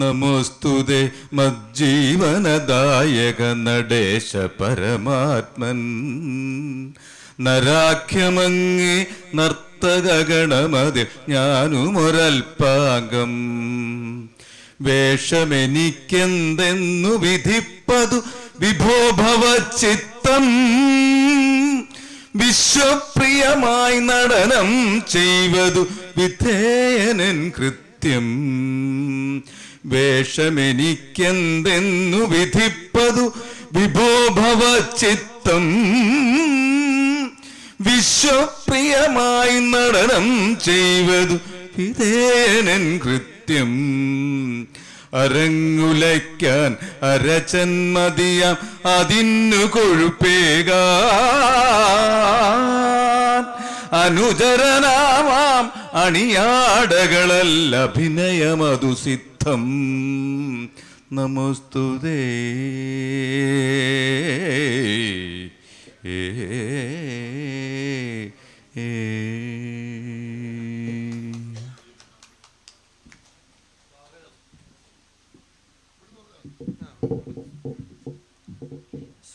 നമോസ്തുതേ മജ്ജീവനദായക നടേശ പരമാത്മൻ. നരാഖ്യമങ്ങി നർത്തകഗണമതിൽ ഞാനുമൊരൽപാകം. വേഷമെനിക്കെന്തെന്നു വിധിപ്പതു വിഭോ ഭവചിത്തം. വിശ്വപ്രിയമായി നടനം ചെയ്വതു വിധേയനൻ കൃത്യം. വേഷമെനിക്കെന്തെന്നു വിധിപ്പതു വിഭോ ഭവചിത്തം. വിശ്വപ്രിയമായി നടനം ചെയ്വതു വിധേയനൻ കൃത്യം. അരങ്ങുലയ്ക്കാൻ അരചന്മതിയാം അതിന്നു കൊഴുപ്പേകാൻ. അനുചരനാമാം അണിയാടകളല്ല അഭിനയമതു സിദ്ധം. നമോസ്തുതേ.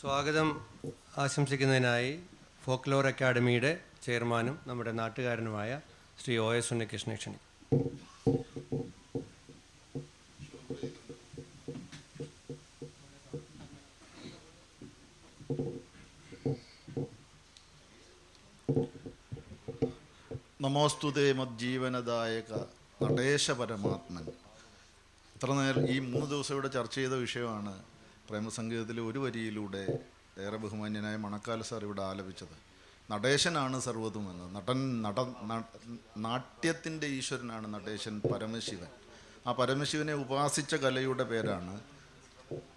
സ്വാഗതം ആശംസിക്കുന്നതിനായി ഫോക്ലോർ അക്കാഡമിയുടെ ചെയർമാനും നമ്മുടെ നാട്ടുകാരനുമായ ശ്രീ OS ഉണ്ണികൃഷ്ണനെ ക്ഷണിക്കും. നമോസ്തുതേ മജ്ജീവനദായക നടേശ പരമാത്മൻ. ഇത്ര നേരം ഈ 3 ദിവസം ഇവിടെ ചർച്ച ചെയ്ത വിഷയമാണ് പ്രേമസംഗീതത്തിലെ ഒരു വരിയിലൂടെ ഏറെ ബഹുമാന്യനായ മണക്കാല സാർ ഇവിടെ ആലപിച്ചത്. നടേശനാണ് സർവ്വതുമെന്ന്. നാട്യത്തിൻ്റെ ഈശ്വരനാണ് നടേശൻ, പരമശിവൻ. ആ പരമശിവനെ ഉപാസിച്ച കലയുടെ പേരാണ്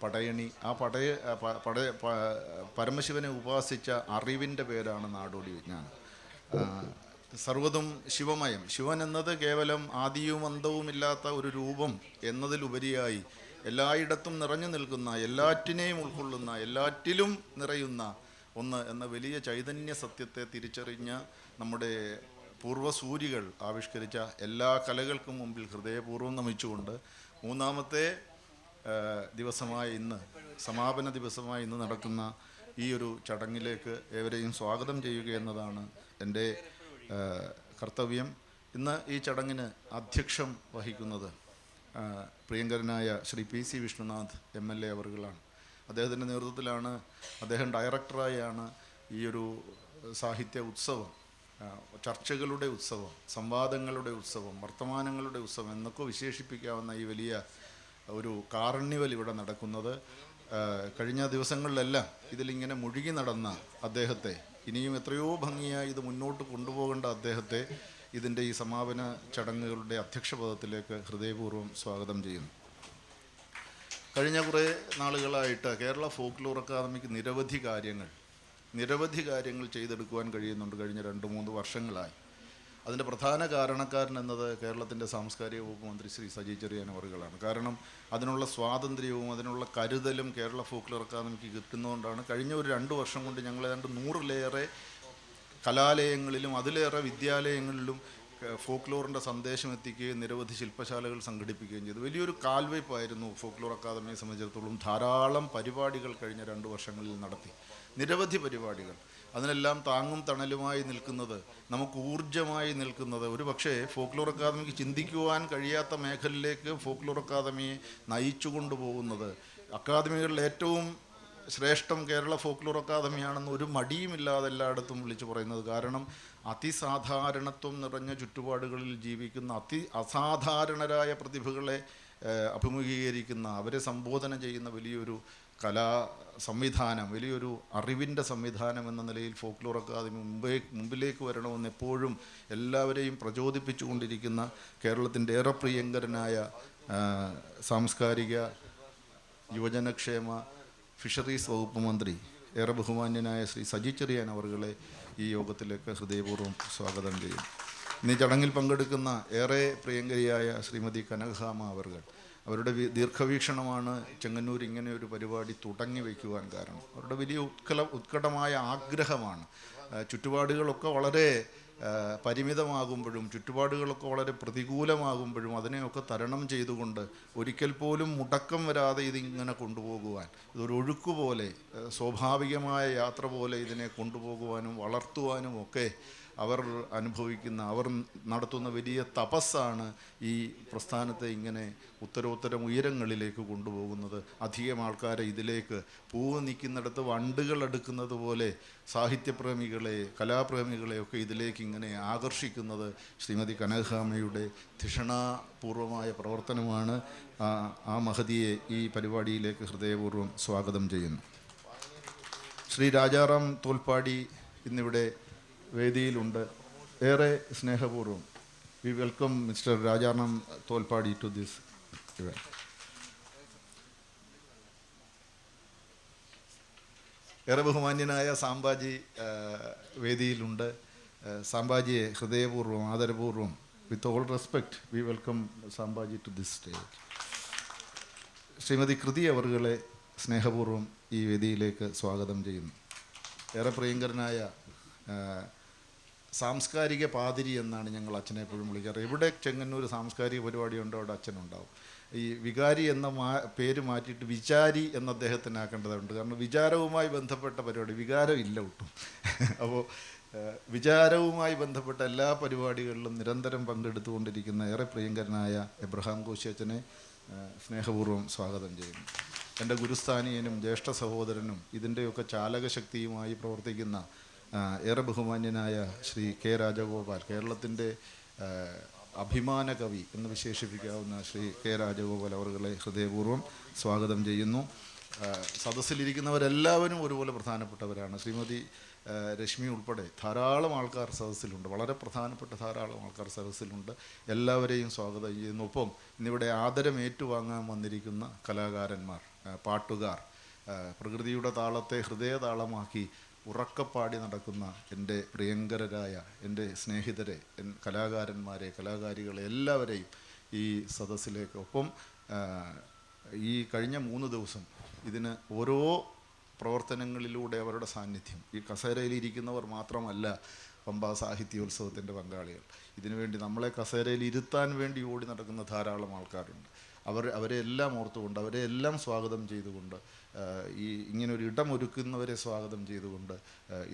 പടയണി. ആ പരമശിവനെ ഉപാസിച്ച അറിവിൻ്റെ പേരാണ് നാടോടി വിജ്ഞാനം. സർവ്വതും ശിവമയം. ശിവൻ എന്നത് കേവലം ആദിയും അന്തവുമില്ലാത്ത ഒരു രൂപം എന്നതിലുപരിയായി എല്ലായിടത്തും നിറഞ്ഞു നിൽക്കുന്ന, എല്ലാറ്റിനെയും ഉൾക്കൊള്ളുന്ന, എല്ലാറ്റിലും നിറയുന്ന ഒന്ന് എന്ന വലിയ ചൈതന്യ സത്യത്തെ തിരിച്ചറിഞ്ഞ നമ്മുടെ പൂർവ്വസൂരികൾ ആവിഷ്കരിച്ച എല്ലാ കലകൾക്കും മുമ്പിൽ ഹൃദയപൂർവ്വം നമിച്ചുകൊണ്ട് 3ാമത്തെ ദിവസമായ ഇന്ന്, സമാപന ദിവസമായി ഇന്ന് നടക്കുന്ന ഈ ഒരു ചടങ്ങിലേക്ക് ഏവരെയും സ്വാഗതം ചെയ്യുക എന്നതാണ് എൻ്റെ കർത്തവ്യം. ഇന്ന് ഈ ചടങ്ങിന് അധ്യക്ഷം വഹിക്കുന്നത് പ്രിയങ്കരനായ ശ്രീ PC വിഷ്ണുനാഥ് MLA അവർകളാണ്. അദ്ദേഹത്തിൻ്റെ നേതൃത്വത്തിലാണ്, അദ്ദേഹം ഡയറക്ടറായാണ് ഈ ഒരു സാഹിത്യ ഉത്സവം, ചർച്ചകളുടെ ഉത്സവം, സംവാദങ്ങളുടെ ഉത്സവം, വർത്തമാനങ്ങളുടെ ഉത്സവം എന്നൊക്കെ വിശേഷിപ്പിക്കാവുന്ന ഈ വലിയ ഒരു കാർണിവൽ ഇവിടെ നടക്കുന്നത്. കഴിഞ്ഞ ദിവസങ്ങളിലെല്ലാം ഇതിലിങ്ങനെ മുഴുകി നടന്ന അദ്ദേഹത്തെ, ഇനിയും എത്രയോ ഭംഗിയായി ഇത് മുന്നോട്ട് കൊണ്ടുപോകേണ്ട അദ്ദേഹത്തെ ഇതിൻ്റെ ഈ സമാപന ചടങ്ങുകളുടെ അധ്യക്ഷപദത്തിലേക്ക് ഹൃദയപൂർവ്വം സ്വാഗതം ചെയ്യുന്നു. കഴിഞ്ഞ കുറേ നാളുകളായിട്ട് കേരള ഫോക്ലോർ അക്കാദമിക്ക് നിരവധി കാര്യങ്ങൾ ചെയ്തെടുക്കുവാൻ കഴിയുന്നുണ്ട് കഴിഞ്ഞ 2-3 വർഷങ്ങളായി. അതിൻ്റെ പ്രധാന കാരണക്കാരൻ എന്നത് കേരളത്തിൻ്റെ സാംസ്കാരിക വകുപ്പ് മന്ത്രി ശ്രീ സജി ചെറിയാൻ അവറുകളാണ്. കാരണം അതിനുള്ള സ്വാതന്ത്ര്യവും അതിനുള്ള കരുതലും കേരള ഫോക്ലോർ അക്കാദമിക്ക് കിട്ടുന്നതുകൊണ്ടാണ് കഴിഞ്ഞ ഒരു 2 വർഷം കൊണ്ട് ഞങ്ങൾ ഏതാണ്ട് 100-ലേറെ കലാലയങ്ങളിലും അതിലേറെ വിദ്യാലയങ്ങളിലും ഫോക്ലോറിൻ്റെ സന്ദേശം എത്തിക്കുകയും നിരവധി ശില്പശാലകൾ സംഘടിപ്പിക്കുകയും ചെയ്തു. വലിയൊരു കാൽവയ്പായിരുന്നു ഫോക്ലോർ അക്കാദമിയെ സംബന്ധിച്ചിടത്തോളം. ധാരാളം പരിപാടികൾ കഴിഞ്ഞ 2 വർഷങ്ങളിൽ നടത്തി, നിരവധി പരിപാടികൾ. അതിനെല്ലാം താങ്ങും തണലുമായി നിൽക്കുന്നത്, നമുക്ക് ഊർജ്ജമായി നിൽക്കുന്നത്, ഒരു പക്ഷേ ഫോക്ലോർ അക്കാദമിക്ക് ചിന്തിക്കുവാൻ കഴിയാത്ത മേഖലയിലേക്ക് ഫോക്ലോർ അക്കാദമിയെ നയിച്ചു കൊണ്ടുപോകുന്നത്, അക്കാദമികളിൽ ഏറ്റവും ശ്രേഷ്ഠം കേരള ഫോക്ലോർ അക്കാദമിയാണെന്ന് ഒരു മടിയുമില്ലാതെ എല്ലായിടത്തും വിളിച്ചു പറയുന്നത്. കാരണം അതിസാധാരണത്വം നിറഞ്ഞ ചുറ്റുപാടുകളിൽ ജീവിക്കുന്ന അസാധാരണരായ പ്രതിഭകളെ അഭിമുഖീകരിക്കുന്ന, അവരെ സംബോധന ചെയ്യുന്ന വലിയൊരു കലാ സംവിധാനം, വലിയൊരു അറിവിൻ്റെ സംവിധാനം എന്ന നിലയിൽ ഫോക്ലോർ അക്കാദമി മുമ്പിലേക്ക് വരണമെന്ന് എപ്പോഴും എല്ലാവരെയും പ്രചോദിപ്പിച്ചുകൊണ്ടിരിക്കുന്ന കേരളത്തിൻ്റെ ഏറെ പ്രിയങ്കരനായ സാംസ്കാരിക, യുവജനക്ഷേമ, ഫിഷറീസ് വകുപ്പ് മന്ത്രി ഏറെ ബഹുമാന്യനായ ശ്രീ സജി ചെറിയാൻ അവറുകളെ ഈ യോഗത്തിലേക്ക് ഹൃദയപൂർവ്വം സ്വാഗതം ചെയ്യും. ഇന്ന് ഈ ചടങ്ങിൽ പങ്കെടുക്കുന്ന ഏറെ പ്രിയങ്കരിയായ ശ്രീമതി കനകഹാമ അവറുകൾ, അവരുടെ ദീർഘവീക്ഷണമാണ് ചെങ്ങന്നൂർ ഇങ്ങനെ ഒരു പരിപാടി തുടങ്ങി വയ്ക്കുവാൻ കാരണം. അവരുടെ വലിയ ഉത്കടമായ ആഗ്രഹമാണ്. ചുറ്റുപാടുകളൊക്കെ വളരെ പരിമിതമാകുമ്പോഴും ചുറ്റുപാടുകളൊക്കെ വളരെ പ്രതികൂലമാകുമ്പോഴും അതിനെയൊക്കെ തരണം ചെയ്തുകൊണ്ട് ഒരിക്കൽ പോലും മുടക്കം വരാതെ ഇതിങ്ങനെ കൊണ്ടുപോകുവാൻ, ഇതൊരു ഒഴുക്കുപോലെ സ്വാഭാവികമായ യാത്ര പോലെ ഇതിനെ കൊണ്ടുപോകുവാനും വളർത്തുവാനും ഒക്കെ അവർ അനുഭവിക്കുന്ന, അവർ നടത്തുന്ന വലിയ തപസ്സാണ് ഈ പ്രസ്ഥാനത്തെ ഇങ്ങനെ ഉത്തരോത്തരം ഉയരങ്ങളിലേക്ക് കൊണ്ടുപോകുന്നത്. അധികം ആൾക്കാരെ ഇതിലേക്ക് പൂവ് നിൽക്കുന്നിടത്ത് വണ്ടുകൾ എടുക്കുന്നത് പോലെ സാഹിത്യപ്രേമികളെ, കലാപ്രേമികളെയൊക്കെ ഇതിലേക്ക് ഇങ്ങനെ ആകർഷിക്കുന്നത് ശ്രീമതി കനകഹാമയുടെ ധിഷണാപൂർവമായ പ്രവർത്തനമാണ്. ആ മഹതിയെ ഈ പരിപാടിയിലേക്ക് ഹൃദയപൂർവ്വം സ്വാഗതം ചെയ്യുന്നു. ശ്രീ രാജാറാം തോൽപ്പാടി ഇന്നിവിടെ വേദിയിലുണ്ട്. ഏറെ സ്നേഹപൂർവ്വം we welcome mister Rajaram Tholpadi to this event. ഏറെ ബഹുമാന്യനായ സാംബാജി വേദിയിലുണ്ട്. സാംബാജിയെ ഹൃദയപൂർവ്വം ആദരപൂർവ്വം with all respect we welcome Sambaji to this stage. Shrimati Kriti അവറുകളെ സ്നേഹപൂർവ്വം ഈ വേദിയിലേക്ക് സ്വാഗതം ചെയ്യുന്നു. ഏറെ പ്രിയങ്കരനായ സാംസ്കാരിക പാതിരി എന്നാണ് ഞങ്ങൾ അച്ഛനെ എപ്പോഴും വിളിക്കാറ്. എവിടെ ചെങ്ങന്നൂർ സാംസ്കാരിക പരിപാടി ഉണ്ടോ അവിടെ അച്ഛനുണ്ടാവും. ഈ വികാരി എന്ന പേര് മാറ്റിയിട്ട് വിചാരി എന്ന അദ്ദേഹത്തിനാക്കേണ്ടതുണ്ട്. കാരണം വിചാരവുമായി ബന്ധപ്പെട്ട പരിപാടി, വികാരം ഇല്ല ഒട്ടും. അപ്പോൾ വിചാരവുമായി ബന്ധപ്പെട്ട എല്ലാ പരിപാടികളിലും നിരന്തരം പങ്കെടുത്തുകൊണ്ടിരിക്കുന്ന ഏറെ പ്രിയങ്കരനായ എബ്രഹാം കോശി അച്ഛനെ സ്നേഹപൂർവ്വം സ്വാഗതം ചെയ്യുന്നു. എൻ്റെ ഗുരുസ്ഥാനീയനും ജ്യേഷ്ഠ സഹോദരനും ഇതിൻ്റെയൊക്കെ ചാലകശക്തിയുമായി പ്രവർത്തിക്കുന്ന ഏറെ ബഹുമാന്യനായ ശ്രീ കെ രാജഗോപാൽ, കേരളത്തിൻ്റെ അഭിമാന കവി എന്ന് വിശേഷിപ്പിക്കാവുന്ന ശ്രീ കെ രാജഗോപാൽ അവരുടെ ഹൃദയപൂർവ്വം സ്വാഗതം ചെയ്യുന്നു. സദസ്സിലിരിക്കുന്നവരെല്ലാവരും ഒരുപോലെ പ്രധാനപ്പെട്ടവരാണ്. ശ്രീമതി രശ്മി ഉൾപ്പെടെ ധാരാളം ആൾക്കാർ സദസ്സിലുണ്ട്, വളരെ പ്രധാനപ്പെട്ട ധാരാളം ആൾക്കാർ സദസ്സിലുണ്ട്. എല്ലാവരെയും സ്വാഗതം ചെയ്യുന്നു. ഒപ്പം ഇന്നിവിടെ ആദരം ഏറ്റുവാങ്ങാൻ വന്നിരിക്കുന്ന കലാകാരന്മാർ, പാട്ടുകാർ, പ്രകൃതിയുടെ താളത്തെ ഹൃദയതാളമാക്കി ഉറക്കപ്പാടി നടക്കുന്ന എൻ്റെ പ്രിയങ്കരരായ എൻ്റെ സ്നേഹിതരെ, കലാകാരന്മാരെ, കലാകാരികളെ എല്ലാവരെയും ഈ സദസ്സിലേക്ക്, ഒപ്പം ഈ കഴിഞ്ഞ 3 ദിവസം ഇതിന് ഓരോ പ്രവർത്തനങ്ങളിലൂടെ അവരുടെ സാന്നിധ്യം, ഈ കസേരയിലിരിക്കുന്നവർ മാത്രമല്ല പമ്പാ സാഹിത്യോത്സവത്തിൻ്റെ പങ്കാളികൾ. ഇതിനുവേണ്ടി നമ്മളെ കസേരയിൽ ഇരുത്താൻ വേണ്ടി ഓടി നടക്കുന്ന ധാരാളം ആൾക്കാരുണ്ട്. അവരെ എല്ലാം ഓർത്തുകൊണ്ട്, അവരെ എല്ലാം സ്വാഗതം ചെയ്തുകൊണ്ട്, ഈ ഇങ്ങനൊരു ഇടമൊരുക്കുന്നവരെ സ്വാഗതം ചെയ്തുകൊണ്ട്,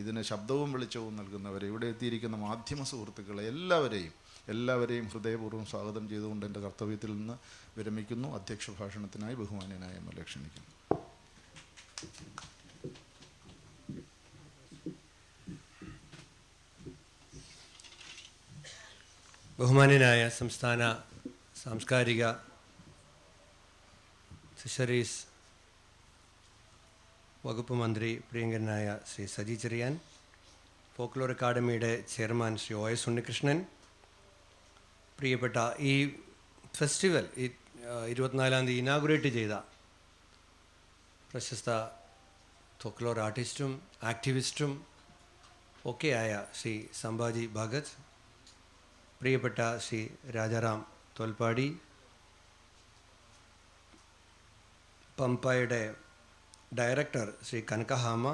ഇതിന് ശബ്ദവും വെളിച്ചവും നൽകുന്നവരെ, ഇവിടെ എത്തിയിരിക്കുന്ന മാധ്യമ സുഹൃത്തുക്കളെ എല്ലാവരെയും ഹൃദയപൂർവ്വം സ്വാഗതം ചെയ്തുകൊണ്ട് എൻ്റെ കർത്തവ്യത്തിൽ നിന്ന് വിരമിക്കുന്നു. അധ്യക്ഷ ഭാഷണത്തിനായി ബഹുമാന്യനായ എം.എൽ.എ ക്ഷണിക്കുന്നു. ബഹുമാന്യനായ സംസ്ഥാന സാംസ്കാരിക ഫിഷറീസ് വകുപ്പ് മന്ത്രി പ്രിയങ്കരനായ ശ്രീ സജി ചെറിയാൻ, ഫോക്ലോർ അക്കാദമിയുടെ ചെയർമാൻ ശ്രീ OS ഉണ്ണികൃഷ്ണൻ, പ്രിയപ്പെട്ട ഈ ഫെസ്റ്റിവൽ 24-ാം തീയതി ഇനാഗുറേറ്റ് ചെയ്ത പ്രശസ്ത ഫോക്ലോർ ആർട്ടിസ്റ്റും ആക്ടിവിസ്റ്റും ഒക്കെയായ ശ്രീ സംഭാജി ഭഗത്, പ്രിയപ്പെട്ട ശ്രീ രാജാറാം തോൽപ്പാടി, പമ്പയുടെ ഡയറക്ടർ ശ്രീ കനകഹാമ,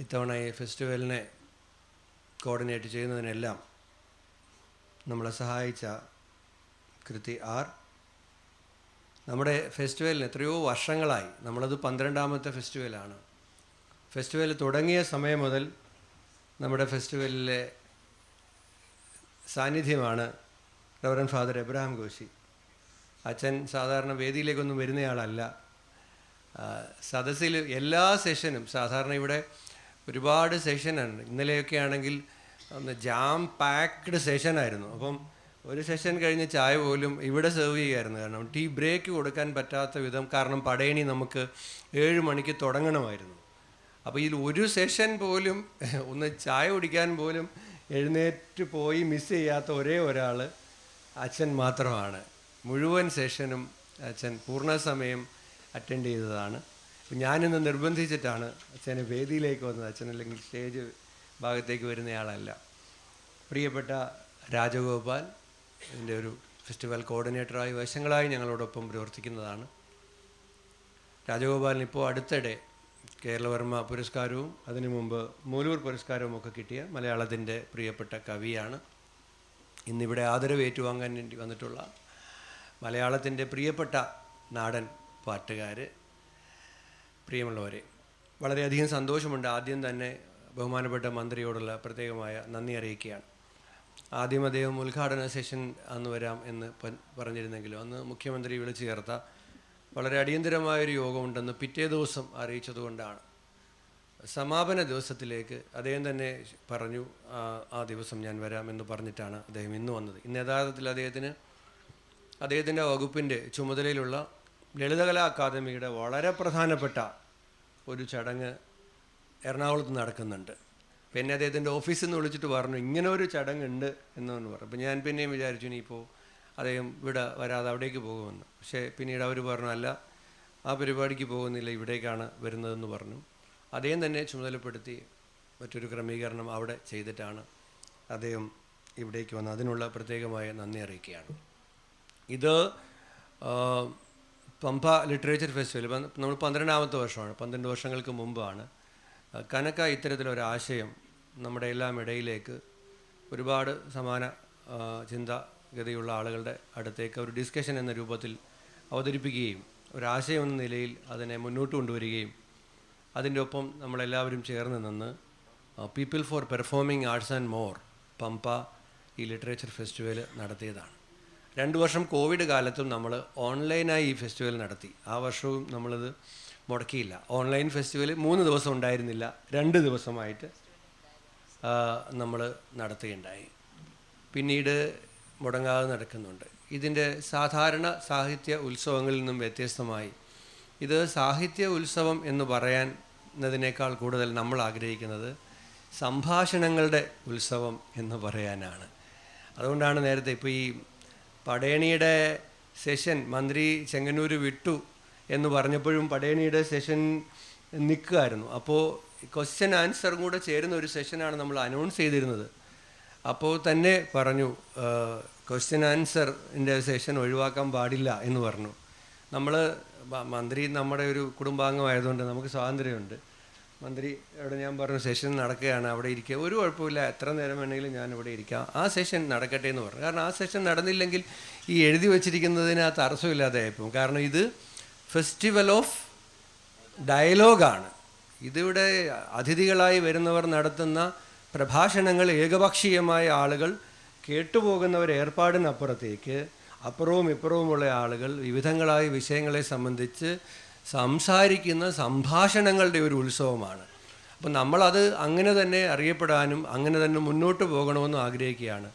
ഇത്തവണ ഈ ഫെസ്റ്റിവലിനെ കോർഡിനേറ്റ് ചെയ്യുന്നതിനെല്ലാം നമ്മളെ സഹായിച്ച കൃതി ആർ. നമ്മുടെ ഫെസ്റ്റിവലിന് എത്രയോ വർഷങ്ങളായി, നമ്മളത് 12ാമത്തെ ഫെസ്റ്റിവലാണ്. ഫെസ്റ്റിവൽ തുടങ്ങിയ സമയം മുതൽ നമ്മുടെ ഫെസ്റ്റിവലിലെ സാന്നിധ്യമാണ് റവറൻ ഫാദർ എബ്രഹാം കോശി. അച്ഛൻ സാധാരണ വേദിയിലേക്കൊന്നും വരുന്നയാളല്ല. സദസ്സിൽ എല്ലാ സെഷനും, സാധാരണ ഇവിടെ ഒരുപാട് സെഷനാണ്, ഇന്നലെയൊക്കെ ആണെങ്കിൽ ഒന്ന് ജാം പാക്ഡ് സെഷനായിരുന്നു. അപ്പം ഒരു സെഷൻ കഴിഞ്ഞ് ചായ പോലും ഇവിടെ സെർവ് ചെയ്യുമായിരുന്നു. കാരണം ടീ ബ്രേക്ക് കൊടുക്കാൻ പറ്റാത്ത വിധം, കാരണം പടയണി നമുക്ക് 7 മണിക്ക് തുടങ്ങണമായിരുന്നു. അപ്പോൾ ഇതിൽ ഒരു സെഷൻ പോലും ഒന്ന് ചായ കുടിക്കാൻ പോലും എഴുന്നേറ്റ് പോയി മിസ് ചെയ്യാത്ത ഒരേ ഒരാൾ അച്ഛൻ മാത്രമാണ്. മുഴുവൻ സെഷനും അച്ഛൻ പൂർണ്ണസമയം അറ്റൻഡ് ചെയ്തതാണ്. ഞാനിന്ന് നിർബന്ധിച്ചിട്ടാണ് അച്ഛനെ വേദിയിലേക്ക് വന്നത്. അച്ഛനല്ലെങ്കിൽ സ്റ്റേജ് ഭാഗത്തേക്ക് വരുന്നയാളല്ല. പ്രിയപ്പെട്ട രാജഗോപാൽ ഇതിൻ്റെ ഒരു ഫെസ്റ്റിവൽ കോർഡിനേറ്ററായി വർഷങ്ങളായി ഞങ്ങളോടൊപ്പം പ്രവർത്തിക്കുന്നതാണ്. രാജഗോപാലിന് ഇപ്പോൾ അടുത്തിടെ കേരളവർമ്മ പുരസ്കാരവും അതിനു മുമ്പ് മൂലൂർ പുരസ്കാരവും ഒക്കെ കിട്ടിയ മലയാളത്തിൻ്റെ പ്രിയപ്പെട്ട കവിയാണ്. ഇന്നിവിടെ ആദരവ് ഏറ്റുവാങ്ങാൻ വേണ്ടി വന്നിട്ടുള്ള മലയാളത്തിൻ്റെ പ്രിയപ്പെട്ട നാടൻ പാട്ടുകാർ, പ്രിയമുള്ളവരെ, വളരെയധികം സന്തോഷമുണ്ട്. ആദ്യം തന്നെ ബഹുമാനപ്പെട്ട മന്ത്രിയോടുള്ള പ്രത്യേകമായ നന്ദി അറിയിക്കുകയാണ്. ആദ്യം അദ്ദേഹം ഉദ്ഘാടന സെഷൻ അന്ന് വരാം എന്ന് പറഞ്ഞിരുന്നെങ്കിലും അന്ന് മുഖ്യമന്ത്രി വിളിച്ചു ചേർത്ത വളരെ അടിയന്തരമായൊരു യോഗമുണ്ടെന്ന് പിറ്റേ ദിവസം അറിയിച്ചതുകൊണ്ടാണ് സമാപന ദിവസത്തിലേക്ക് അദ്ദേഹം തന്നെ പറഞ്ഞു ആ ദിവസം ഞാൻ വരാമെന്ന് പറഞ്ഞിട്ടാണ് അദ്ദേഹം ഇന്ന് വന്നത്. ഇന്ന് യഥാർത്ഥത്തിൽ അദ്ദേഹത്തിൻ്റെ വകുപ്പിൻ്റെ ചുമതലയിലുള്ള ലളിതകലാ അക്കാദമിയുടെ വളരെ പ്രധാനപ്പെട്ട ഒരു ചടങ്ങ് എറണാകുളത്ത് നടക്കുന്നുണ്ട്. പിന്നെ അദ്ദേഹത്തിൻ്റെ ഓഫീസിൽ നിന്ന് വിളിച്ചിട്ട് പറഞ്ഞു ഇങ്ങനെ ഒരു ചടങ്ങുണ്ട് എന്നൊന്ന് പറഞ്ഞു. അപ്പോൾ ഞാൻ പിന്നെയും വിചാരിച്ചു ഇനിയിപ്പോൾ അദ്ദേഹം ഇവിടെ വരാതെ അവിടേക്ക് പോകുമെന്ന്. പക്ഷേ പിന്നീട് അവർ പറഞ്ഞു അല്ല, ആ പരിപാടിക്ക് പോകുന്നില്ല, ഇവിടേക്കാണ് വരുന്നതെന്ന് പറഞ്ഞു. അദ്ദേഹം തന്നെ ചുമതലപ്പെടുത്തി മറ്റൊരു ക്രമീകരണം അവിടെ ചെയ്തിട്ടാണ് അദ്ദേഹം ഇവിടേക്ക് വന്നത്. അതിനുള്ള പ്രത്യേകമായ നന്ദി അറിയിക്കുകയാണ്. ഇത് പമ്പ ലിറ്ററേച്ചർ ഫെസ്റ്റിവൽ നമ്മൾ 12ാമത്തെ വർഷമാണ്. 12 വർഷങ്ങൾക്ക് മുമ്പാണ് കനക ഇത്തരത്തിലൊരാശയം നമ്മുടെ എല്ലാം ഇടയിലേക്ക് ഒരുപാട് സമാന ചിന്താഗതിയുള്ള ആളുകളുടെ അടുത്തേക്ക് ഒരു ഡിസ്കഷൻ എന്ന രൂപത്തിൽ അവതരിപ്പിക്കുകയും ഒരാശയം എന്ന നിലയിൽ അതിനെ മുന്നോട്ട് കൊണ്ടുവരികയും അതിൻ്റെ ഒപ്പം നമ്മളെല്ലാവരും ചേർന്ന് നിന്ന് people for performing arts and more Pampa ഈ ലിറ്ററേച്ചർ ഫെസ്റ്റിവൽ നടത്തിയതാണ്. 2 വർഷം കോവിഡ് കാലത്തും നമ്മൾ ഓൺലൈനായി ഈ ഫെസ്റ്റിവൽ നടത്തി. ആ വർഷവും നമ്മളിത് മുടക്കിയില്ല. ഓൺലൈൻ ഫെസ്റ്റിവൽ 3 ദിവസം ഉണ്ടായിരുന്നില്ല, 2 ദിവസമായിട്ട് നമ്മൾ നടത്തുകയുണ്ടായി. പിന്നീട് മുടങ്ങാതെ നടക്കുന്നുണ്ട്. ഇതിൻ്റെ സാധാരണ സാഹിത്യ ഉത്സവങ്ങളിൽ നിന്നും വ്യത്യസ്തമായി ഇത് സാഹിത്യ ഉത്സവം എന്ന് പറയുന്നതിനേക്കാൾ കൂടുതൽ നമ്മൾ ആഗ്രഹിക്കുന്നത് സംഭാഷണങ്ങളുടെ ഉത്സവം എന്ന് പറയാനാണ്. അതുകൊണ്ടാണ് നേരത്തെ ഇപ്പോൾ ഈ പടയണിയുടെ സെഷൻ മന്ത്രി ചെങ്ങന്നൂർ വിട്ടു എന്ന് പറഞ്ഞപ്പോഴും പടയണിയുടെ സെഷൻ നിൽക്കുമായിരുന്നു. അപ്പോൾ ക്വസ്റ്റ്യൻ ആൻസറും കൂടെ ചേരുന്ന ഒരു സെഷനാണ് നമ്മൾ അനൗൺസ് ചെയ്തിരുന്നത്. അപ്പോൾ തന്നെ പറഞ്ഞു ക്വസ്റ്റ്യൻ ആൻസറിൻ്റെ സെഷൻ ഒഴിവാക്കാൻ പാടില്ല എന്ന് പറഞ്ഞു. മന്ത്രി നമ്മുടെ ഒരു കുടുംബാംഗമായതുകൊണ്ട് നമുക്ക് സ്വാതന്ത്ര്യമുണ്ട്. മന്ത്രിയോട് ഞാൻ പറഞ്ഞു സെഷൻ നടക്കുകയാണ്, അവിടെ ഇരിക്കുക, ഒരു കുഴപ്പമില്ല, എത്ര നേരം വേണമെങ്കിലും ഞാൻ ഇവിടെ ഇരിക്കാം, ആ സെഷൻ നടക്കട്ടെ എന്ന് പറഞ്ഞു. കാരണം ആ സെഷൻ നടന്നില്ലെങ്കിൽ ഈ എഴുതി വച്ചിരിക്കുന്നതിന് ആ തടസ്സമില്ലാതെ ആയിപ്പോവും. കാരണം ഇത് ഫെസ്റ്റിവൽ ഓഫ് ഡയലോഗാണ്. ഇതിവിടെ അതിഥികളായി വരുന്നവർ നടത്തുന്ന പ്രഭാഷണങ്ങൾ ഏകപക്ഷീയമായ ആളുകൾ കേട്ടുപോകുന്നവർ ഏർപ്പാടിനപ്പുറത്തേക്ക് അപ്പുറവും ഇപ്പുറവുമുള്ള ആളുകൾ വിവിധങ്ങളായ വിഷയങ്ങളെ സംബന്ധിച്ച് സംസാരിക്കുന്ന സംഭാഷണങ്ങളുടെ ഒരു ഉത്സവമാണ്. അപ്പം നമ്മളത് അങ്ങനെ തന്നെ അറിയപ്പെടാനും അങ്ങനെ തന്നെ മുന്നോട്ട് പോകണമെന്നും ആഗ്രഹിക്കുകയാണ്.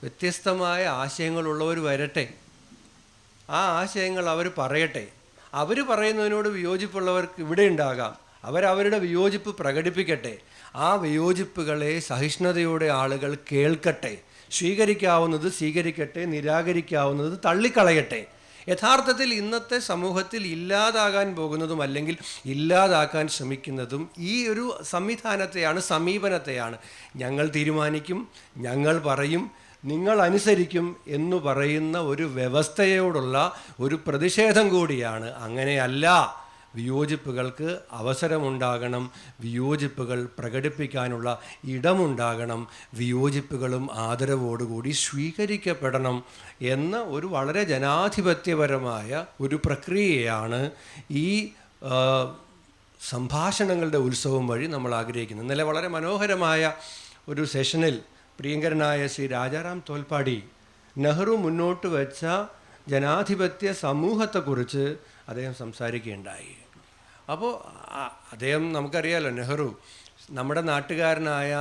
വ്യത്യസ്തമായ ആശയങ്ങളുള്ളവർ വരട്ടെ, ആ ആശയങ്ങൾ അവർ പറയട്ടെ. അവർ പറയുന്നതിനോട് വിയോജിപ്പുള്ളവർക്ക് ഇവിടെ ഉണ്ടാകാം, അവരവരുടെ വിയോജിപ്പ് പ്രകടിപ്പിക്കട്ടെ. ആ വിയോജിപ്പുകളെ സഹിഷ്ണുതയോടെ ആളുകൾ കേൾക്കട്ടെ. സ്വീകരിക്കാവുന്നത് സ്വീകരിക്കട്ടെ, നിരാകരിക്കാവുന്നത് തള്ളിക്കളയട്ടെ. യഥാർത്ഥത്തിൽ ഇന്നത്തെ സമൂഹത്തിൽ ഇല്ലാതാകാൻ പോകുന്നതും അല്ലെങ്കിൽ ഇല്ലാതാക്കാൻ ശ്രമിക്കുന്നതും ഈ ഒരു സംവിധാനത്തെയാണ്, സമീപനത്തെയാണ്. ഞങ്ങൾ തീരുമാനിക്കും, ഞങ്ങൾ പറയും, നിങ്ങൾ അനുസരിക്കും എന്ന് പറയുന്ന ഒരു വ്യവസ്ഥയോടുള്ള ഒരു പ്രതിഷേധം കൂടിയാണ്. അങ്ങനെയല്ല, വിയോജിപ്പുകൾക്ക് അവസരമുണ്ടാകണം, വിയോജിപ്പുകൾ പ്രകടിപ്പിക്കാനുള്ള ഇടമുണ്ടാകണം, വിയോജിപ്പുകളും ആദരവോടുകൂടി സ്വീകരിക്കപ്പെടണം എന്ന ഒരു വളരെ ജനാധിപത്യപരമായ ഒരു പ്രക്രിയയാണ് ഈ സംഭാഷണങ്ങളുടെ ഉത്സവം വഴി നമ്മൾ ആഗ്രഹിക്കുന്നത്. ഇന്നലെ വളരെ മനോഹരമായ ഒരു സെഷനിൽ പ്രിയങ്കരനായ ശ്രീ രാജാറാം തോൽപ്പാടി നെഹ്റു മുന്നോട്ട് വെച്ച ജനാധിപത്യ സമൂഹത്തെക്കുറിച്ച് അദ്ദേഹം സംസാരിക്കുകയുണ്ടായി. അപ്പോൾ അദ്ദേഹം, നമുക്കറിയാലോ, നെഹ്റു നമ്മുടെ നാട്ടുകാരനായ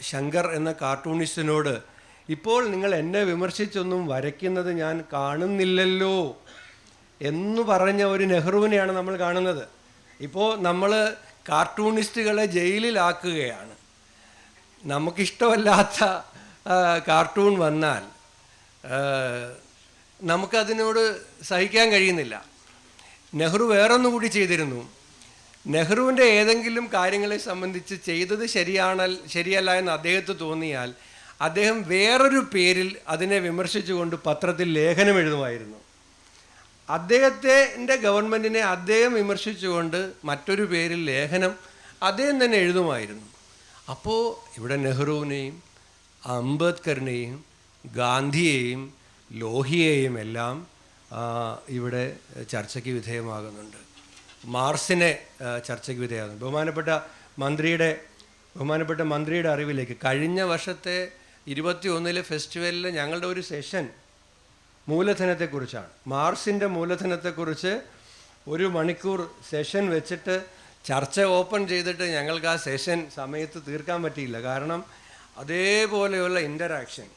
ശങ്കർ എന്ന കാർട്ടൂണിസ്റ്റിനോട് ഇപ്പോൾ നിങ്ങൾ എന്നെ വിമർശിച്ചൊന്നും വരയ്ക്കുന്നത് ഞാൻ കാണുന്നില്ലല്ലോ എന്ന് പറഞ്ഞ ഒരു നെഹ്റുവിനെയാണ് നമ്മൾ കാണുന്നത്. ഇപ്പോൾ നമ്മൾ കാർട്ടൂണിസ്റ്റുകളെ ജയിലിലാക്കുകയാണ്. നമുക്കിഷ്ടമല്ലാത്ത കാർട്ടൂൺ വന്നാൽ നമുക്കതിനോട് സഹിക്കാൻ കഴിയുന്നില്ല. നെഹ്റു വേറൊന്നുകൂടി ചെയ്തിരുന്നു. നെഹ്റുവിൻ്റെ ഏതെങ്കിലും കാര്യങ്ങളെ സംബന്ധിച്ച് ചെയ്തത് ശരിയല്ല എന്ന് അദ്ദേഹത്തിന് തോന്നിയാൽ അദ്ദേഹം വേറൊരു പേരിൽ അതിനെ വിമർശിച്ചുകൊണ്ട് പത്രത്തിൽ ലേഖനം എഴുതുമായിരുന്നു. അദ്ദേഹത്തിൻ്റെ ഗവൺമെൻറ്റിനെ അദ്ദേഹം വിമർശിച്ചുകൊണ്ട് മറ്റൊരു പേരിൽ ലേഖനം അദ്ദേഹം തന്നെ എഴുതുമായിരുന്നു. അപ്പോൾ ഇവിടെ നെഹ്റുവിനെയും അംബേദ്കറിനെയും ഗാന്ധിയെയും ലോഹിയെയും എല്ലാം ഇവിടെ ചർച്ചയ്ക്ക് വിധേയമാകുന്നുണ്ട്. മാർസിനെ ചർച്ചയ്ക്ക് വിധേയമാകുന്നു. ബഹുമാനപ്പെട്ട മന്ത്രിയുടെ അറിവിലേക്ക് കഴിഞ്ഞ വർഷത്തെ 21 ഫെസ്റ്റിവലിൽ ഞങ്ങളുടെ ഒരു സെഷൻ മൂലധനത്തെക്കുറിച്ചാണ്. മാർസിൻ്റെ മൂലധനത്തെക്കുറിച്ച് 1 മണിക്കൂർ സെഷൻ വെച്ചിട്ട് ചർച്ച ഓപ്പൺ ചെയ്തിട്ട് ഞങ്ങൾക്ക് ആ സെഷൻ സമയത്ത് തീർക്കാൻ പറ്റിയില്ല. കാരണം അതേപോലെയുള്ള ഇൻ്ററാക്ഷൻ.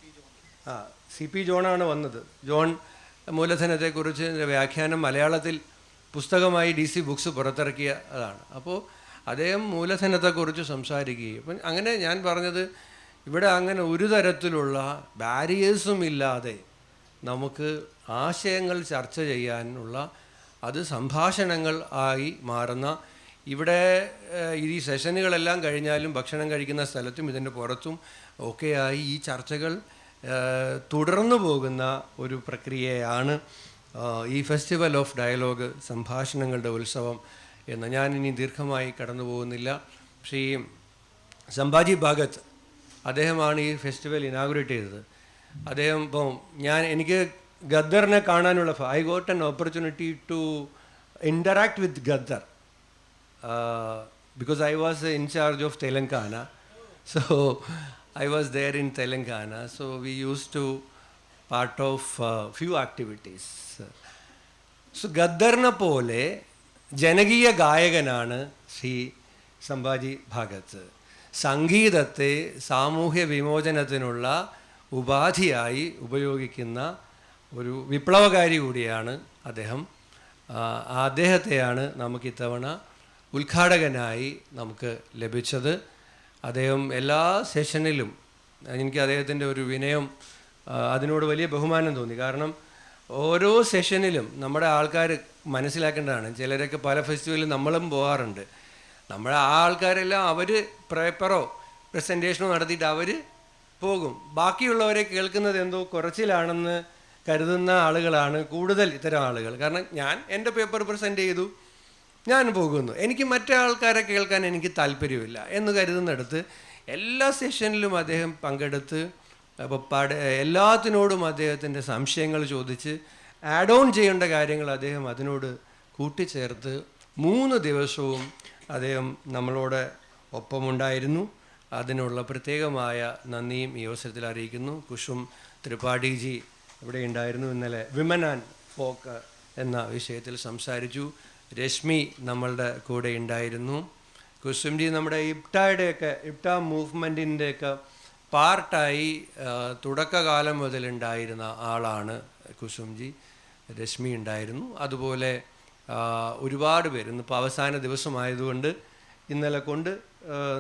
CP ജോണാണ് വന്നത്. ജോൺ മൂലധനത്തെക്കുറിച്ച് വ്യാഖ്യാനം മലയാളത്തിൽ പുസ്തകമായി DC ബുക്സ് പുറത്തിറക്കിയ അതാണ്. അപ്പോൾ അദ്ദേഹം മൂലധനത്തെക്കുറിച്ച് സംസാരിക്കുകയും അപ്പം അങ്ങനെ ഞാൻ പറഞ്ഞത് ഇവിടെ അങ്ങനെ ഒരു തരത്തിലുള്ള ബാരിയേഴ്സും ഇല്ലാതെ നമുക്ക് ആശയങ്ങൾ ചർച്ച ചെയ്യാനുള്ള അത് സംഭാഷണങ്ങൾ ആയി മാറുന്ന ഇവിടെ ഈ സെഷനുകളെല്ലാം കഴിഞ്ഞാലും ഭക്ഷണം കഴിക്കുന്ന സ്ഥലത്തും ഇതിൻ്റെ പുറത്തും ഒക്കെയായി ഈ ചർച്ചകൾ തുടർന്നു പോകുന്ന ഒരു പ്രക്രിയയാണ് ഈ ഫെസ്റ്റിവൽ ഓഫ് ഡയലോഗ്, സംഭാഷണങ്ങളുടെ ഉത്സവം എന്ന്. ഞാനിനി ദീർഘമായി കടന്നു പോകുന്നില്ല. ശ്രീ സംഭാജി ഭാഗത്ത് അദ്ദേഹമാണ് ഈ ഫെസ്റ്റിവൽ ഇനാഗുറേറ്റ് ചെയ്തത്. അദ്ദേഹം എനിക്ക് ഗദ്ദറിനെ കാണാനുള്ള I got an opportunity to interact with Gaddar because I was in charge of Telangana. So I was there in Telangana. So we used to part of few activities. So ഗദ്ദറിനെ പോലെ ജനകീയ ഗായകനാണ് ശ്രീ സംഭാജി ഭാഗത്ത്. സംഗീതത്തെ സാമൂഹ്യ വിമോചനത്തിനുള്ള ഉപാധിയായി ഉപയോഗിക്കുന്ന ഒരു വിപ്ലവകാരി കൂടിയാണ് അദ്ദേഹം. അദ്ദേഹത്തെയാണ് നമുക്കിത്തവണ ഉദ്ഘാടകനായി നമുക്ക് ലഭിച്ചത്. അദ്ദേഹം എല്ലാ സെഷനിലും എനിക്ക് അദ്ദേഹത്തിൻ്റെ ഒരു വിനയം, അതിനോട് വലിയ ബഹുമാനം തോന്നി. കാരണം ഓരോ സെഷനിലും നമ്മുടെ ആൾക്കാർ മനസ്സിലാക്കേണ്ടതാണ്. ചിലരൊക്കെ പല ഫെസ്റ്റിവലിൽ നമ്മളും പോകാറുണ്ട്. നമ്മുടെ ആ ആൾക്കാരെല്ലാം അവർ പേപ്പറോ പ്രസൻറ്റേഷനോ നടത്തിയിട്ട് അവർ പോകും. ബാക്കിയുള്ളവരെ കേൾക്കുന്നത് എന്തോ കുറച്ചിലാണെന്ന് കരുതുന്ന ആളുകളാണ് കൂടുതൽ ഇത്തരം ആളുകൾ. കാരണം ഞാൻ എൻ്റെ പേപ്പർ പ്രസൻറ്റ് ചെയ്തു, ഞാൻ പോകുന്നു, എനിക്ക് മറ്റേ ആൾക്കാരെ കേൾക്കാൻ എനിക്ക് താല്പര്യമില്ല എന്ന് കരുതുന്നിടത്ത് എല്ലാ സെഷനിലും അദ്ദേഹം പങ്കെടുത്ത് അപ്പോൾ എല്ലാത്തിനോടും അദ്ദേഹത്തിൻ്റെ സംശയങ്ങൾ ചോദിച്ച് ആഡ് ഓൺ ചെയ്യേണ്ട കാര്യങ്ങൾ അദ്ദേഹം അതിനോട് കൂട്ടിച്ചേർത്ത് 3 ദിവസവും അദ്ദേഹം നമ്മളോട് ഒപ്പമുണ്ടായിരുന്നു. അതിനുള്ള പ്രത്യേകമായ നന്ദിയും ഈ അവസരത്തിൽ അറിയിക്കുന്നു. കുസും ത്രിപാഠിജി ഇവിടെ ഉണ്ടായിരുന്നു. ഇന്നലെ വിമൻ ആൻഡ് ഫോക്ക് എന്ന വിഷയത്തിൽ സംസാരിച്ചു. രശ്മി നമ്മളുടെ കൂടെ ഉണ്ടായിരുന്നു. കുസുംജി നമ്മുടെ ഇപ്റ്റ മൂവ്മെൻറ്റിൻ്റെയൊക്കെ പാർട്ടായി തുടക്കകാലം മുതലുണ്ടായിരുന്ന ആളാണ് കുസുംജി. രശ്മി ഉണ്ടായിരുന്നു. അതുപോലെ ഒരുപാട് പേര്, ഇന്നിപ്പോൾ അവസാന ദിവസമായതുകൊണ്ട് ഇന്നലെ കൊണ്ട്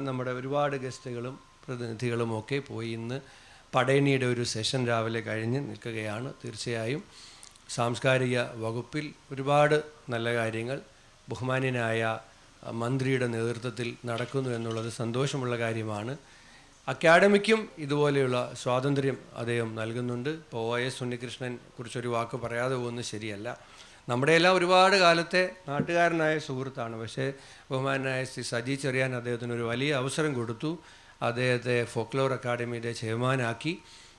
നമ്മുടെ ഒരുപാട് ഗസ്റ്റുകളും പ്രതിനിധികളും ഒക്കെ പോയി. ഇന്ന് പടയണിയുടെ ഒരു സെഷൻ രാവിലെ കഴിഞ്ഞ് നിൽക്കുകയാണ്. തീർച്ചയായും സാംസ്കാരിക വകുപ്പിൽ ഒരുപാട് നല്ല കാര്യങ്ങൾ ബഹുമാന്യനായ മന്ത്രിയുടെ നേതൃത്വത്തിൽ നടക്കുന്നു എന്നുള്ളത് സന്തോഷമുള്ള കാര്യമാണ്. അക്കാഡമിക്കും ഇതുപോലെയുള്ള സ്വാതന്ത്ര്യം അദ്ദേഹം നൽകുന്നുണ്ട്. ഇപ്പോൾ OS ഉണ്ണികൃഷ്ണൻ കുറിച്ചൊരു വാക്ക് പറയാതെ പോകുന്നത് ശരിയല്ല. നമ്മുടെ എല്ലാം ഒരുപാട് കാലത്തെ നാട്ടുകാരനായ സുഹൃത്താണ്. പക്ഷേ ബഹുമാനായ ശ്രീ സജി ചെറിയാൻ അദ്ദേഹത്തിനൊരു വലിയ അവസരം കൊടുത്തു. അദ്ദേഹത്തെ ഫോക്ലോർ അക്കാഡമിയുടെ ചെയർമാനാക്കി.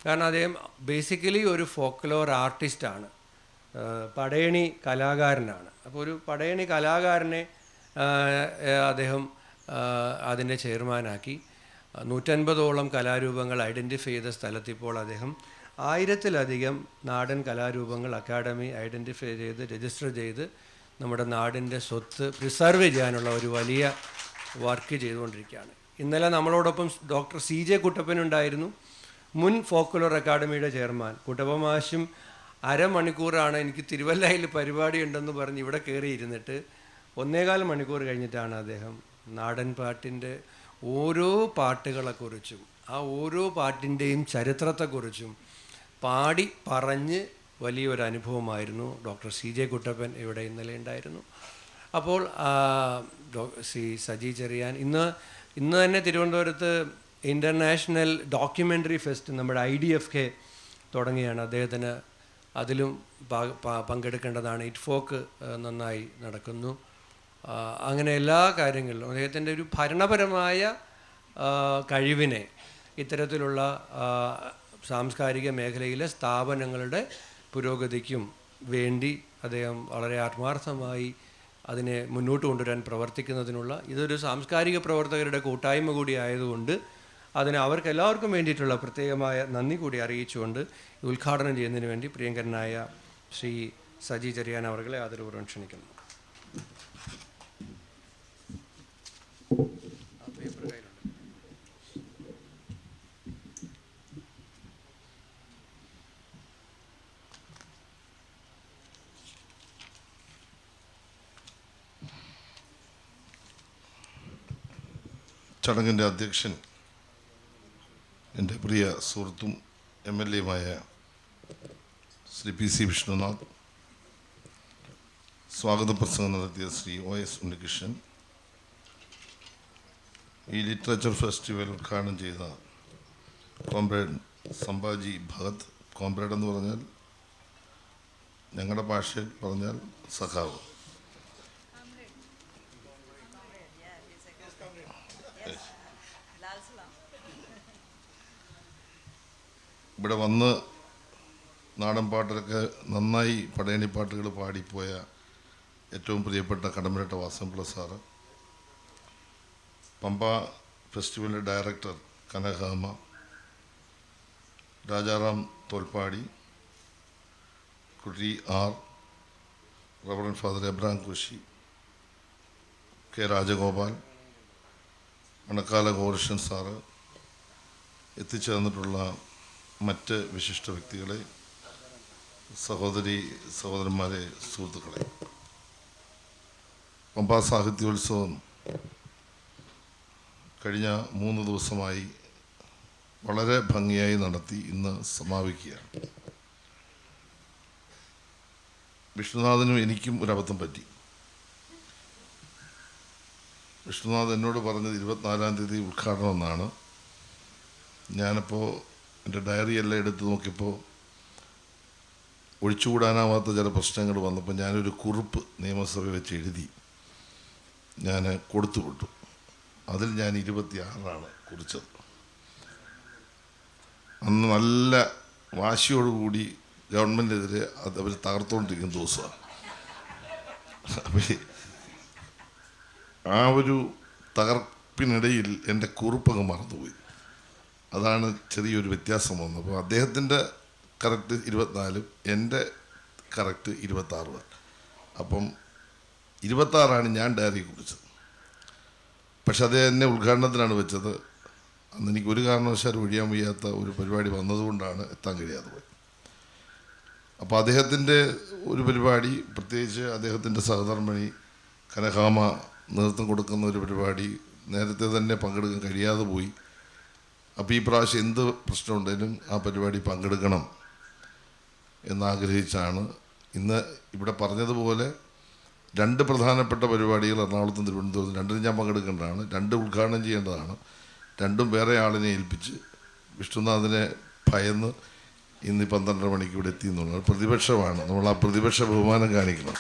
കാരണം അദ്ദേഹം ബേസിക്കലി ഒരു ഫോക്ലോർ ആർട്ടിസ്റ്റാണ്, പടയണി കലാകാരനാണ്. അപ്പോൾ ഒരു പടയണി കലാകാരനെ അദ്ദേഹം അതിൻ്റെ ചെയർമാനാക്കി. 150ഓളം കലാരൂപങ്ങൾ ഐഡൻറ്റിഫൈ ചെയ്ത സ്ഥലത്തിപ്പോൾ അദ്ദേഹം 1000-ലധികം നാടൻ കലാരൂപങ്ങൾ അക്കാഡമി ഐഡൻറ്റിഫൈ ചെയ്ത് രജിസ്റ്റർ ചെയ്ത് നമ്മുടെ നാടിൻ്റെ സ്വത്ത് പ്രിസർവ് ചെയ്യാനുള്ള ഒരു വലിയ വർക്ക് ചെയ്തുകൊണ്ടിരിക്കുകയാണ്. ഇന്നലെ നമ്മളോടൊപ്പം ഡോക്ടർ CJ കുട്ടപ്പനുണ്ടായിരുന്നു, മുൻ ഫോക്ലോർ അക്കാഡമിയുടെ ചെയർമാൻ. കുട്ടപ്പൻ മാഷും അരമണിക്കൂറാണ് എനിക്ക് തിരുവല്ലയിൽ പരിപാടി ഉണ്ടെന്ന് പറഞ്ഞ് ഇവിടെ കയറിയിരുന്നിട്ട് 1.25 മണിക്കൂർ കഴിഞ്ഞിട്ടാണ് അദ്ദേഹം നാടൻ പാട്ടിൻ്റെ ഓരോ പാട്ടുകളെക്കുറിച്ചും ആ ഓരോ പാട്ടിൻ്റെയും ചരിത്രത്തെക്കുറിച്ചും പാടി പറഞ്ഞ് വലിയൊരു അനുഭവമായിരുന്നു. ഡോക്ടർ CJ കുട്ടപ്പൻ ഇവിടെ ഇന്നലെ ഉണ്ടായിരുന്നു. അപ്പോൾ ശ്രീ സജി ചെറിയാൻ ഇന്ന് തന്നെ തിരുവനന്തപുരത്ത് ഇൻ്റർനാഷണൽ ഡോക്യുമെൻ്ററി ഫെസ്റ്റ് നമ്മുടെ IDFK തുടങ്ങിയാണ്. അദ്ദേഹത്തിന് അതിലും പങ്കെടുക്കേണ്ടതാണ്. ഇറ്റ്ഫോക്ക് നന്നായി നടക്കുന്നു. അങ്ങനെ എല്ലാ കാര്യങ്ങളിലും അദ്ദേഹത്തിൻ്റെ ഒരു ഭരണപരമായ കഴിവിനെ ഇത്തരത്തിലുള്ള സാംസ്കാരിക മേഖലയിലെ സ്ഥാപനങ്ങളുടെ പുരോഗതിക്കും വേണ്ടി അദ്ദേഹം വളരെ ആത്മാർത്ഥമായി അതിനെ മുന്നോട്ട് കൊണ്ടുവരാൻ പ്രവർത്തിക്കുന്നതിനുള്ള ഇതൊരു സാംസ്കാരിക പ്രവർത്തകരുടെ കൂട്ടായ്മ കൂടി ആയതുകൊണ്ട് അതിന് അവർക്ക് എല്ലാവർക്കും വേണ്ടിയിട്ടുള്ള പ്രത്യേകമായ നന്ദി കൂടി അറിയിച്ചുകൊണ്ട് ഉദ്ഘാടനം ചെയ്യുന്നതിന് വേണ്ടി പ്രിയങ്കരനായ ശ്രീ സജി ചെറിയാൻ അവർകളെ ആദരപൂർവ്വം ക്ഷണിക്കുന്നു. ചടങ്ങിൻ്റെ അധ്യക്ഷൻ എൻ്റെ പ്രിയ സുഹൃത്തും MLA-യുമായ ശ്രീ PC വിഷ്ണുനാഥ്, സ്വാഗത പ്രസംഗം നടത്തിയ ശ്രീ OS ഉണ്ണികൃഷ്ണൻ, ഈ ലിറ്ററേച്ചർ ഫെസ്റ്റിവൽ ഉദ്ഘാടനം ചെയ്ത കോമ്രേഡ് സംഭാജി ഭഗത്. കോമ്രേഡ് എന്ന് പറഞ്ഞാൽ ഞങ്ങളുടെ ഭാഷയിൽ പറഞ്ഞാൽ സഖാവ്. ഇവിടെ വന്ന് നാടൻ പാട്ടിലൊക്കെ നന്നായി പടയണി പാട്ടുകൾ പാടിപ്പോയ ഏറ്റവും പ്രിയപ്പെട്ട കടമ്പനിട്ട വാസംപിള്ള സാറ്, പമ്പ ഫെസ്റ്റിവലിൻ്റെ director Kanakama, Rajaram Tholpadi, Kutti R, reverend father Abraham Koshy, K Rajagopal, Manakkala Gorshan sir, എത്തിച്ചേർന്നിട്ടുള്ള മറ്റ് വിശിഷ്ട വ്യക്തികളെ, സഹോദരന്മാരെ, സുഹൃത്തുക്കളെ, പമ്പാ സാഹിത്യോത്സവം കഴിഞ്ഞ 3 ദിവസമായി വളരെ ഭംഗിയായി നടത്തി ഇന്ന് സമാപിക്കുകയാണ്. വിഷ്ണുനാഥനും എനിക്കും ഒരബദ്ധം പറ്റി. വിഷ്ണുനാഥ് എന്നോട് പറഞ്ഞത് 24-ാം തീയതി ഉദ്ഘാടനം എന്നാണ്. ഞാനപ്പോൾ എൻ്റെ ഡയറി എല്ലാം എടുത്ത് നോക്കിയപ്പോൾ ഒഴിച്ചുകൂടാനാവാത്ത ചില പ്രശ്നങ്ങൾ വന്നപ്പോൾ ഞാനൊരു കുറിപ്പ് നിയമസഭ വെച്ച് എഴുതി ഞാൻ കൊടുത്തു വിട്ടു. അതിൽ ഞാൻ 26-ആണ് കുറിച്ചത്. അന്ന് നല്ല വാശിയോടുകൂടി ഗവൺമെൻറ്റിനെതിരെ അത് അവർ തകർത്തുകൊണ്ടിരിക്കുന്ന ദിവസമാണ്. അപ്പോൾ ആ ഒരു തകർപ്പിനിടയിൽ എൻ്റെ കുറിപ്പങ്ങ് മറന്നുപോയി. അതാണ് ചെറിയൊരു വ്യത്യാസം വന്നത്. അപ്പോൾ അദ്ദേഹത്തിൻ്റെ കറക്റ്റ് 24, എൻ്റെ കറക്റ്റ് 26. അപ്പം 26-ആണ് ഞാൻ ഡയറി കുറിച്ചത്. പക്ഷെ അത് എന്നെ ഉദ്ഘാടനത്തിനാണ് വെച്ചത്. അന്ന് എനിക്ക് ഒരു കാരണവശാലും ഒഴിയാൻ വയ്യാത്ത ഒരു പരിപാടി വന്നതുകൊണ്ടാണ് എത്താൻ കഴിയാതെ പോയത്. അപ്പോൾ അദ്ദേഹത്തിൻ്റെ ഒരു പരിപാടി, പ്രത്യേകിച്ച് അദ്ദേഹത്തിൻ്റെ സഹധർമ്മിണി കനകാമ നേതൃത്വം കൊടുക്കുന്ന ഒരു പരിപാടി നേരത്തെ തന്നെ പങ്കെടുക്കാൻ കഴിയാതെ പോയി. അപ്പോൾ ഈ പ്രാവശ്യം എന്ത് പ്രശ്നമുണ്ടെങ്കിലും ആ പരിപാടി പങ്കെടുക്കണം എന്നാഗ്രഹിച്ചാണ് ഇന്ന് ഇവിടെ പറഞ്ഞതുപോലെ 2 പ്രധാനപ്പെട്ട പരിപാടികൾ എറണാകുളത്തും തിരുവനന്തപുരത്തും, 2 ഞാൻ പങ്കെടുക്കേണ്ടതാണ്, 2 ഉദ്ഘാടനം ചെയ്യേണ്ടതാണ്. 2 വേറെ ആളിനെ ഏൽപ്പിച്ച് വിഷ്ണുനാഥിനെ ഭയന്ന് ഇന്ന് 12:30 മണിക്ക് ഇവിടെ എത്തി എന്നുള്ളത് പ്രതിപക്ഷമാണ്. നമ്മൾ ആ പ്രതിപക്ഷ ബഹുമാനം കാണിക്കണം.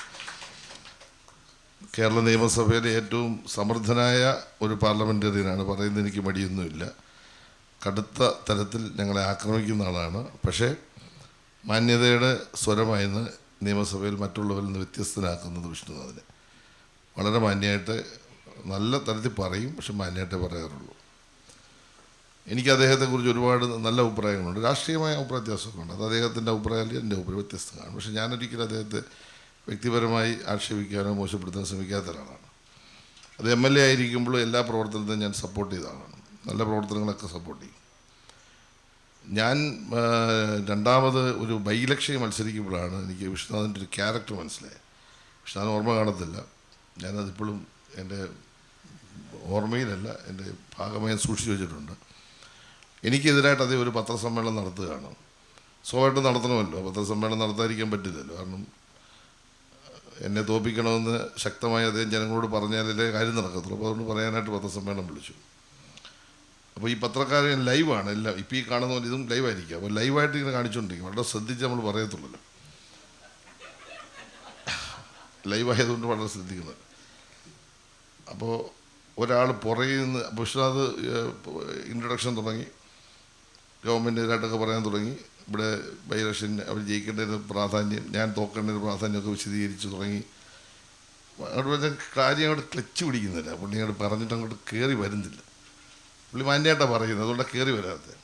കേരള നിയമസഭയിലെ ഏറ്റവും സമർത്ഥനായ ഒരു പാർലമെൻറ്റേറിയനാണ്, പറയുന്നത് എനിക്ക് മടിയൊന്നുമില്ല. കടുത്ത തരത്തിൽ ഞങ്ങളെ ആക്രമിക്കുന്ന ആളാണ്. പക്ഷേ മാന്യതയുടെ സ്വരമായിന്ന് നിയമസഭയിൽ മറ്റുള്ളവരിൽ നിന്ന് വ്യത്യസ്തനാക്കുന്നത് വിഷ്ണുനാഥിനെ. വളരെ മാന്യമായിട്ട് നല്ല തരത്തിൽ പറയും, പക്ഷെ മാന്യമായിട്ടേ പറയാറുള്ളൂ. എനിക്ക് അദ്ദേഹത്തെക്കുറിച്ച് ഒരുപാട് നല്ല അഭിപ്രായങ്ങളുണ്ട്. രാഷ്ട്രീയമായ അഭിപ്രായ വ്യത്യാസമൊക്കെ ഉണ്ട്. അത് അദ്ദേഹത്തിൻ്റെ അഭിപ്രായം, എൻ്റെ അഭിപ്രായം വ്യത്യസ്തമാണ്. പക്ഷേ ഞാനൊരിക്കലും അദ്ദേഹത്തെ വ്യക്തിപരമായി ആക്ഷേപിക്കാനോ മോശപ്പെടുത്താനോ ശ്രമിക്കാത്ത ഒരാളാണ്. അത് MLA ആയിരിക്കുമ്പോഴും എല്ലാ പ്രവർത്തനത്തിനും ഞാൻ സപ്പോർട്ട് ചെയ്ത ആളാണ്. നല്ല പ്രവർത്തനങ്ങളൊക്കെ സപ്പോർട്ട് ചെയ്യും. ഞാൻ രണ്ടാമത് ഒരു ബൈ ഇലക്ഷൻ മത്സരിക്കുമ്പോഴാണ് എനിക്ക് വിഷ്ണുനാഥിൻ്റെ ഒരു ക്യാരക്ടർ മനസ്സിലായത്. വിഷ്ണുനാഥൻ ഓർമ്മ കാണത്തില്ല, ഞാനതിപ്പോഴും എൻ്റെ ഓർമ്മയിലല്ല, എൻ്റെ ഭാഗമായി സൂക്ഷിച്ചു വെച്ചിട്ടുണ്ട്. എനിക്കെതിരായിട്ട് അതേ ഒരു പത്രസമ്മേളനം നടത്തുകയാണ്. സ്വാഭാവികമായിട്ട് നടത്തണമല്ലോ, പത്രസമ്മേളനം നടത്താതിരിക്കാൻ പറ്റില്ലല്ലോ. കാരണം എന്നെ തോൽപ്പിക്കണമെന്ന് ശക്തമായി അദ്ദേഹം ജനങ്ങളോട് പറഞ്ഞാലേ കാര്യം നടക്കത്തുള്ളൂ. അപ്പോൾ അതുകൊണ്ട് പറയാനായിട്ട് പത്രസമ്മേളനം വിളിച്ചു. അപ്പോൾ ഈ പത്രക്കാരൻ ലൈവാണ് എല്ലാം. ഇപ്പോൾ ഈ കാണുന്ന പോലെ ഇതും ലൈവായിരിക്കും. അപ്പോൾ ലൈവായിട്ട് ഇങ്ങനെ കാണിച്ചുകൊണ്ടിരിക്കും. വളരെ ശ്രദ്ധിച്ച് നമ്മൾ പറയത്തുള്ളൂ. ലൈവായതുകൊണ്ട് വളരെ ശ്രദ്ധിക്കുന്നത്. അപ്പോൾ ഒരാൾ പുറകിൽ നിന്ന് വിശ്വനാഥ് ഇൻട്രൊഡക്ഷൻ തുടങ്ങി, ഗവൺമെൻറ്റിനായിട്ടൊക്കെ പറയാൻ തുടങ്ങി, ഇവിടെ ബൈ ഇലക്ഷൻ അവർ ജയിക്കേണ്ടതിന് പ്രാധാന്യം, ഞാൻ തോക്കേണ്ടതിന് പ്രാധാന്യമൊക്കെ വിശദീകരിച്ച് തുടങ്ങി. അവിടെ പറഞ്ഞ കാര്യം അങ്ങോട്ട് ക്ലച്ച് പിടിക്കുന്നില്ല, പുള്ളി അങ്ങോട്ട് പറഞ്ഞിട്ട് അങ്ങോട്ട് കയറി വരുന്നില്ല. പുള്ളി മാന്യമായിട്ടാണ് പറയുന്നത്, അതുകൊണ്ടാണ് കയറി വരാത്തത്.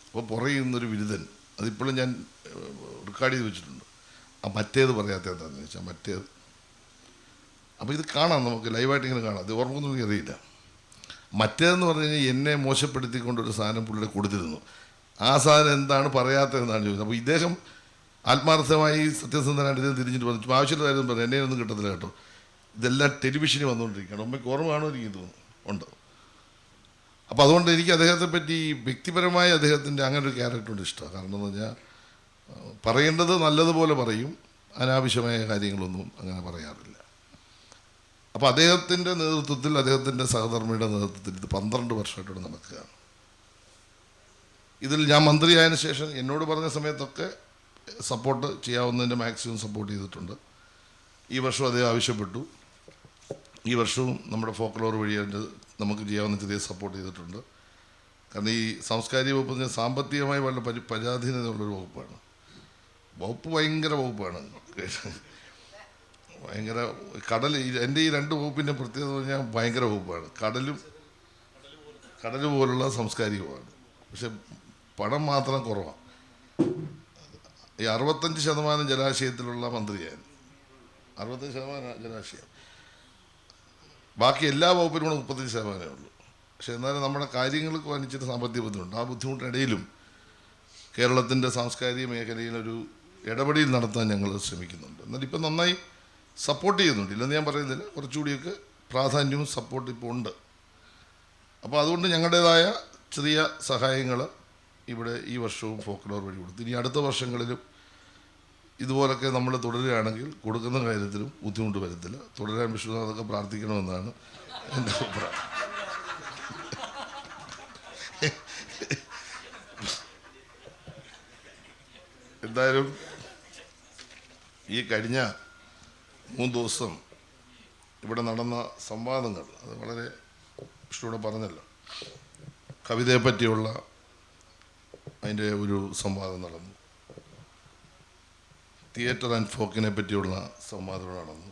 അപ്പോൾ പുറകിൽ നിന്നൊരു ബിരുദൻ, അതിപ്പോഴും ഞാൻ റെക്കോർഡ് ചെയ്ത് വെച്ചിട്ടുണ്ട്. ആ മറ്റേത് പറയാത്ത എന്താണെന്ന് വെച്ചാൽ മറ്റേത്. അപ്പോൾ ഇത് കാണാം, നമുക്ക് ലൈവായിട്ട് ഇങ്ങനെ കാണാം. അത് ഓർമ്മൊന്നും എനിക്കറിയില്ല. മറ്റേതെന്ന് പറഞ്ഞു കഴിഞ്ഞാൽ എന്നെ മോശപ്പെടുത്തിക്കൊണ്ടൊരു സാധനം പുള്ളിയുടെ കൊടുത്തിരുന്നു. ആ സാധനം എന്താണ് പറയാത്തതെന്നാണ് ചോദിച്ചത്. അപ്പോൾ ഇദ്ദേഹം ആത്മാർത്ഥമായി സത്യസന്ധനായിട്ട് ഇദ്ദേഹം തിരിഞ്ഞിട്ട് പറഞ്ഞു, ആവശ്യമുള്ള കാര്യം പറഞ്ഞു, എന്നെ ഒന്നും കിട്ടത്തില്ല കേട്ടോ, ഇതെല്ലാം ടെലിവിഷനിൽ വന്നുകൊണ്ടിരിക്കുകയാണ്. അമ്മയ്ക്ക് ഓർമ്മ കാണുമെന്ന് എനിക്ക് തോന്നുന്നു, ഉണ്ട്. അപ്പോൾ അതുകൊണ്ട് എനിക്ക് അദ്ദേഹത്തെ പറ്റി വ്യക്തിപരമായി അദ്ദേഹത്തിൻ്റെ അങ്ങനെ ഒരു ക്യാരക്ടറുണ്ട് ഇഷ്ടമാണ്. കാരണം എന്ന് പറഞ്ഞാൽ പറയേണ്ടത് നല്ലതുപോലെ പറയും, അനാവശ്യമായ കാര്യങ്ങളൊന്നും അങ്ങനെ പറയാറില്ല. അപ്പോൾ അദ്ദേഹത്തിൻ്റെ നേതൃത്വത്തിൽ, അദ്ദേഹത്തിൻ്റെ സഹധർമ്മിയുടെ നേതൃത്വത്തിൽ ഇത് 12 വർഷമായിട്ടോടെ നടക്കുകയാണ്. ഇതിൽ ഞാൻ മന്ത്രിയായതിനു ശേഷം എന്നോട് പറഞ്ഞ സമയത്തൊക്കെ സപ്പോർട്ട് ചെയ്യാവുന്നതിൻ്റെ മാക്സിമം സപ്പോർട്ട് ചെയ്തിട്ടുണ്ട്. ഈ വർഷം അദ്ദേഹം ആവശ്യപ്പെട്ടു. ഈ വർഷവും നമ്മുടെ ഫോക്ലോർ വഴി അതിൻ്റെ നമുക്ക് ചെയ്യാവുന്ന ചെറിയ സപ്പോർട്ട് ചെയ്തിട്ടുണ്ട്. കാരണം ഈ സാംസ്കാരിക വകുപ്പ് സാമ്പത്തികമായി വളരെ പരാധീനതയുള്ളൊരു വകുപ്പാണ്. വകുപ്പ് ഭയങ്കര വകുപ്പാണ്, ഭയങ്കര കടൽ. എൻ്റെ ഈ 2 വകുപ്പിൻ്റെ പ്രത്യേകത പറഞ്ഞാൽ ഭയങ്കര വകുപ്പാണ്. കടൽ പോലുള്ള സാംസ്കാരികമാണ്, പക്ഷെ പണം മാത്രം കുറവാണ്. ഈ 65% ജലാശയത്തിലുള്ള മന്ത്രിയായിരുന്നു, 65% ജലാശയം. ബാക്കി എല്ലാ വകുപ്പിനും കൂടെ 35% ഉള്ളൂ. പക്ഷെ എന്നാലും നമ്മുടെ കാര്യങ്ങൾക്ക് വനിച്ചിട്ട് സാമ്പത്തിക ബുദ്ധിമുട്ടുണ്ട്. ആ ബുദ്ധിമുട്ടിനിടയിലും കേരളത്തിൻ്റെ സാംസ്കാരിക മേഖലയിലൊരു ഇടപെടൽ നടത്താൻ ഞങ്ങൾ ശ്രമിക്കുന്നുണ്ട്. എന്നാൽ ഇപ്പം നന്നായി സപ്പോർട്ട് ചെയ്യുന്നുണ്ട്, ഇല്ലെന്ന് ഞാൻ പറയുന്നില്ല. കുറച്ചുകൂടിയൊക്കെ പ്രാധാന്യവും സപ്പോർട്ട് ഇപ്പോൾ ഉണ്ട്. അപ്പോൾ അതുകൊണ്ട് ഞങ്ങളുടേതായ ചെറിയ സഹായങ്ങൾ ഇവിടെ ഈ വർഷവും ഫോക്ലോർ വഴി കൊടുത്തു. ഇനി അടുത്ത വർഷങ്ങളിലും ഇതുപോലൊക്കെ നമ്മൾ തുടരുകയാണെങ്കിൽ കൊടുക്കുന്ന കാര്യത്തിലും ബുദ്ധിമുട്ട് വരത്തില്ല. തുടരാൻ വിശ്വനാഥൊക്കെ പ്രാർത്ഥിക്കണമെന്നാണ് എൻ്റെ അഭിപ്രായം. എന്തായാലും ഈ കഴിഞ്ഞ 3 ദിവസം ഇവിടെ നടന്ന സംവാദങ്ങൾ അത് വളരെ വിഷ്ണുവിടെ പറഞ്ഞല്ലോ. കവിതയെ പറ്റിയുള്ള അതിൻ്റെ ഒരു സംവാദം നടന്നു, തിയേറ്റർ ആൻഡ് ഫോക്കിനെ പറ്റിയുള്ള സംവാദം നടന്നു,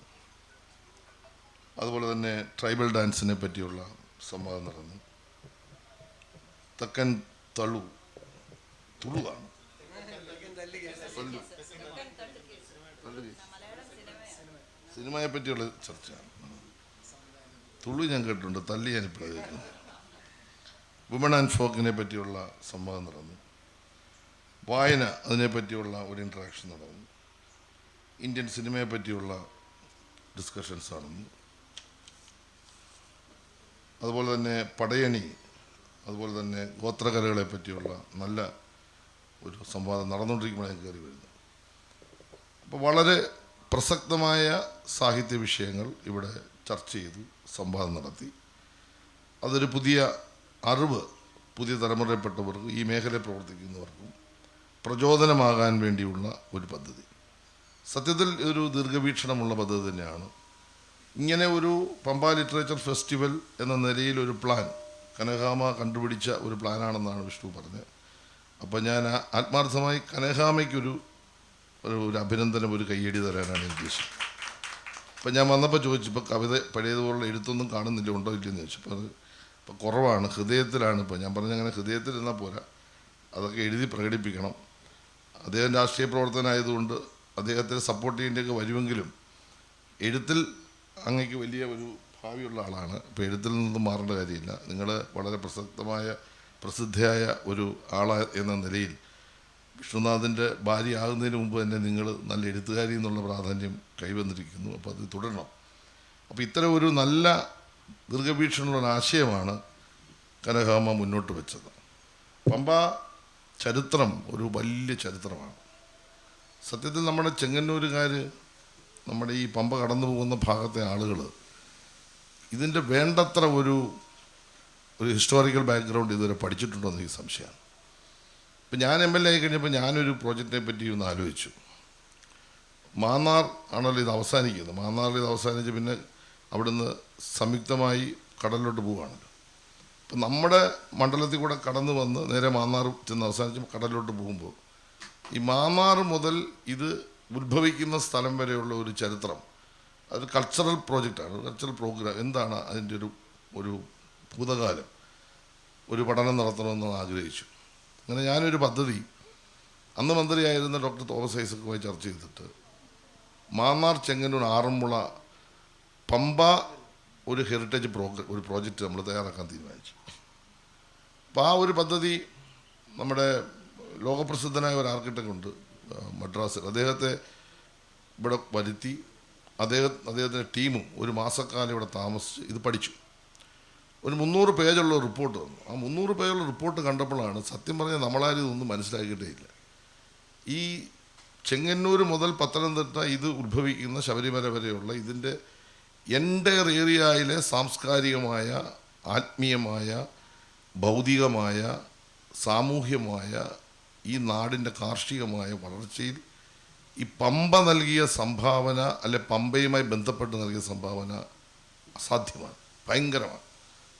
അതുപോലെ തന്നെ ട്രൈബൽ ഡാൻസിനെ പറ്റിയുള്ള സംവാദം നടന്നു. തെക്കൻ തുളുവാണ് സിനിമയെ പറ്റിയുള്ള ചർച്ചയാണ്. തുളു ഞാൻ കേട്ടിട്ടുണ്ട്, തല്ലി ഞാനിപ്പോഴാണ് കേൾക്കുന്നത്. വുമൺ ആൻഡ് ഫോക്കിനെ പറ്റിയുള്ള സംവാദം നടന്നു. വായന അതിനെപ്പറ്റിയുള്ള ഒരു ഇൻട്രാക്ഷൻ നടന്നു. ഇന്ത്യൻ സിനിമയെ പറ്റിയുള്ള ഡിസ്കഷൻസ് നടന്നു. അതുപോലെ തന്നെ പടയണി, അതുപോലെ തന്നെ ഗോത്രകലകളെ പറ്റിയുള്ള നല്ല ഒരു സംവാദം നടന്നുകൊണ്ടിരിക്കുമ്പോഴാണ് കയറി വരുന്നത്. അപ്പോൾ വളരെ പ്രസക്തമായ സാഹിത്യ വിഷയങ്ങൾ ഇവിടെ ചർച്ച ചെയ്തു, സംവാദം നടത്തി. അതൊരു പുതിയ അറിവ് പുതിയ തലമുറയിൽപ്പെട്ടവർക്കും ഈ മേഖലയിൽ പ്രവർത്തിക്കുന്നവർക്കും പ്രചോദനമാകാൻ വേണ്ടിയുള്ള ഒരു പദ്ധതി. സത്യത്തിൽ ഒരു ദീർഘവീക്ഷണമുള്ള പദ്ധതി തന്നെയാണ്. ഇങ്ങനെ ഒരു പമ്പ ലിറ്ററേച്ചർ ഫെസ്റ്റിവൽ എന്ന നിലയിൽ ഒരു പ്ലാൻ കനകാമ കണ്ടുപിടിച്ച ഒരു പ്ലാനാണെന്നാണ് വിഷ്ണു പറഞ്ഞത്. അപ്പോൾ ഞാൻ ആത്മാർത്ഥമായി കനകാമയ്ക്കൊരു അഭിനന്ദനം, ഒരു കയ്യടി തരാനാണ് ഉദ്ദേശിച്ചത്. അപ്പം ഞാൻ വന്നപ്പോൾ ചോദിച്ചു, ഇപ്പോൾ കവിത പഴയതുപോലുള്ള എഴുത്തൊന്നും കാണുന്നില്ല, ഉണ്ടോ ഇല്ലെന്ന് ചോദിച്ചപ്പോൾ അത് ഇപ്പോൾ കുറവാണ്, ഹൃദയത്തിലാണ്. ഇപ്പോൾ ഞാൻ പറഞ്ഞങ്ങനെ ഹൃദയത്തിലിരുന്നാൽ പോരാ, അതൊക്കെ എഴുതി പ്രകടിപ്പിക്കണം. അദ്ദേഹം രാഷ്ട്രീയ പ്രവർത്തനമായതുകൊണ്ട് അദ്ദേഹത്തെ സപ്പോർട്ട് ചെയ്യേണ്ടിയൊക്കെ വരുമെങ്കിലും എഴുത്തിൽ അങ്ങേക്ക് വലിയ ഒരു ഭാവിയുള്ള ആളാണ്. ഇപ്പോൾ എഴുത്തിൽ നിന്നും മാറേണ്ട കാര്യമില്ല. നിങ്ങൾ വളരെ പ്രസിദ്ധയായ ഒരു ആള എന്ന നിലയിൽ വിഷ്ണുനാഥിൻ്റെ ഭാര്യ ആകുന്നതിന് മുമ്പ് തന്നെ നിങ്ങൾ നല്ല എഴുത്തുകാരി എന്നുള്ള പ്രാധാന്യം കൈവന്നിരിക്കുന്നു. അപ്പോൾ അത് തുടരണം. അപ്പോൾ ഇത്തരം ഒരു നല്ല ദീർഘവീക്ഷണമുള്ള ആശയമാണ് കനകാമ മുന്നോട്ട് വെച്ചത്. പമ്പ ചരിത്രം ഒരു വലിയ ചരിത്രമാണ്. സത്യത്തിൽ നമ്മുടെ ചെങ്ങന്നൂരുകാർ, നമ്മുടെ ഈ പമ്പ കടന്നു പോകുന്ന ഭാഗത്തെ ആളുകൾ ഇതിൻ്റെ വേണ്ടത്ര ഒരു ഹിസ്റ്റോറിക്കൽ ബാക്ക്ഗ്രൗണ്ട് ഇതുവരെ പഠിച്ചിട്ടുണ്ടോ എന്ന് എനിക്ക് സംശയമാണ്. ഇപ്പം ഞാൻ MLA ആയി കഴിഞ്ഞപ്പോൾ ഞാനൊരു പ്രോജക്റ്റിനെ പറ്റി ഒന്ന് ആലോചിച്ചു. മാന്നാർ ആണല്ലോ ഇത് അവസാനിക്കുന്നത്. മാന്നാറിൽ ഇത് അവസാനിച്ച് പിന്നെ അവിടുന്ന് സംയുക്തമായി കടലിലോട്ട് പോവുകയാണല്ലോ. ഇപ്പം നമ്മുടെ മണ്ഡലത്തിൽ കൂടെ കടന്നു വന്ന് നേരെ മാന്നാർ ചെന്ന് അവസാനിച്ച് കടലിലോട്ട് പോകുമ്പോൾ ഈ മാന്നാർ മുതൽ ഇത് ഉത്ഭവിക്കുന്ന സ്ഥലം വരെയുള്ള ഒരു ചരിത്രം, അത് കൾച്ചറൽ പ്രോജക്റ്റാണ്, കൾച്ചറൽ പ്രോഗ്രാം. എന്താണ് അതിൻ്റെ ഒരു ഭൂതകാലം, ഒരു പഠനം നടത്തണമെന്ന് ആഗ്രഹിച്ചു. അങ്ങനെ ഞാനൊരു പദ്ധതി അന്ന് മന്ത്രിയായിരുന്ന ഡോക്ടർ തോമസ് ഐസക്കുമായി ചർച്ച ചെയ്തിട്ട് മാന്നാർ, ചെങ്ങന്നൂർ, ആറന്മുള, പമ്പ ഒരു ഹെറിറ്റേജ് ഒരു പ്രോജക്റ്റ് നമ്മൾ തയ്യാറാക്കാൻ തീരുമാനിച്ചു. അപ്പോൾ ആ ഒരു പദ്ധതി നമ്മുടെ ലോകപ്രസിദ്ധനായ ഒരു ആർക്കിടെക്റ്റ് ഉണ്ട് മദ്രാസിൽ, അദ്ദേഹത്തെ ഇവിടെ വരുത്തി അദ്ദേഹത്തിൻ്റെ ടീമും ഒരു മാസക്കാലം ഇവിടെ താമസിച്ച് ഇത് പഠിച്ചു. ഒരു 300 പേജുള്ള റിപ്പോർട്ട് തന്നു. ആ 300 പേജുള്ള റിപ്പോർട്ട് കണ്ടപ്പോഴാണ് സത്യം പറഞ്ഞാൽ നമ്മളാരും ഇതൊന്നും മനസ്സിലാക്കിയിട്ടേ ഇല്ല. ഈ ചെങ്ങന്നൂർ മുതൽ പത്തനംതിട്ട ഇത് ഉത്ഭവിക്കുന്ന ശബരിമല വരെയുള്ള ഇതിൻ്റെ എൻ്റയർ ഏരിയയിലെ സാംസ്കാരികമായ, ആത്മീയമായ, ഭൗതികമായ, സാമൂഹ്യമായ ഈ നാടിൻ്റെ കാർഷികമായ വളർച്ചയിൽ ഈ പമ്പ നൽകിയ സംഭാവന, അല്ലെ പമ്പയുമായി ബന്ധപ്പെട്ട് നൽകിയ സംഭാവന അസാധ്യമാണ്, ഭയങ്കരമാണ്.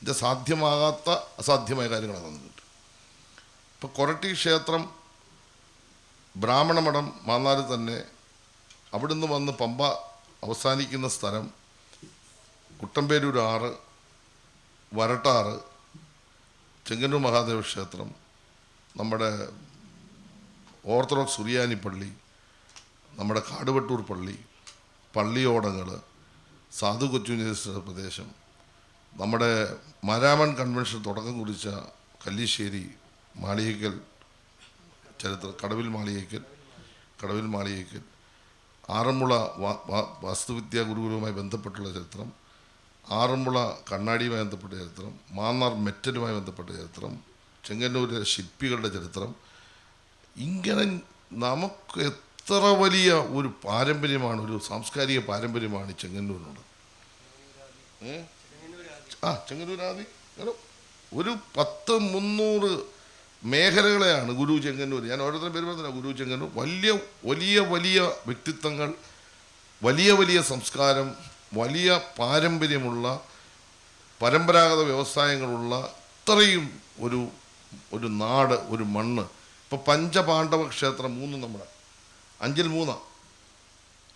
ഇത് സാധ്യമാകാത്ത അസാധ്യമായ കാര്യങ്ങളാണ് വന്നിട്ടുണ്ട്. ഇപ്പോൾ കൊരട്ടി ക്ഷേത്രം, ബ്രാഹ്മണമഠം മാന്നാറിൽ തന്നെ, അവിടുന്ന് വന്ന് പമ്പ അവസാനിക്കുന്ന സ്ഥലം, കുട്ടമ്പേരൂർ ആറ്, വരട്ടാറ്, ചെങ്ങന്നൂർ മഹാദേവ ക്ഷേത്രം, നമ്മുടെ ഓർത്തഡോക്സ് സുറിയാനി പള്ളി, നമ്മുടെ കാടുവട്ടൂർ പള്ളി, പള്ളിയോടങ്ങൾ, സാധു കൊച്ചുഞ്ഞേശ്വര പ്രദേശം, നമ്മുടെ മാരാമൺ കൺവെൻഷൻ തുടക്കം കുറിച്ച കല്ലിശ്ശേരി മാളിയേക്കൽ ചരിത്രം, കടവിൽ മാളിയേക്കൽ, ആറന്മുള വാസ്തുവിദ്യാ ഗുരുകുലവുമായി ബന്ധപ്പെട്ടുള്ള ചരിത്രം, ആറന്മുള കണ്ണാടിയുമായി ബന്ധപ്പെട്ട ചരിത്രം, മാന്നാർ മെറ്റലുമായി ബന്ധപ്പെട്ട ചരിത്രം, ചെങ്ങന്നൂരിലെ ശില്പികളുടെ ചരിത്രം. ഇങ്ങനെ നമുക്ക് എത്ര വലിയ ഒരു പാരമ്പര്യമാണ്, ഒരു സാംസ്കാരിക പാരമ്പര്യമാണ് ഈ ചെങ്ങന്നൂരിനോട്. ചെങ്ങന്നൂരാദി ഒരു 10-300 മേഖലകളെയാണ് ഗുരു ചെങ്ങന്നൂർ. ഞാൻ ഓരോരുത്തരും പേര് പറഞ്ഞില്ല. ഗുരു ചെങ്ങന്നൂർ വലിയ വലിയ വലിയ വ്യക്തിത്വങ്ങൾ, വലിയ വലിയ സംസ്കാരം, വലിയ പാരമ്പര്യമുള്ള, പരമ്പരാഗത വ്യവസായങ്ങളുള്ള ഇത്രയും ഒരു നാട്, ഒരു മണ്ണ്. ഇപ്പോൾ പഞ്ചപാണ്ഡവ ക്ഷേത്രം 3 നമ്മുടെ 5-ൽ 3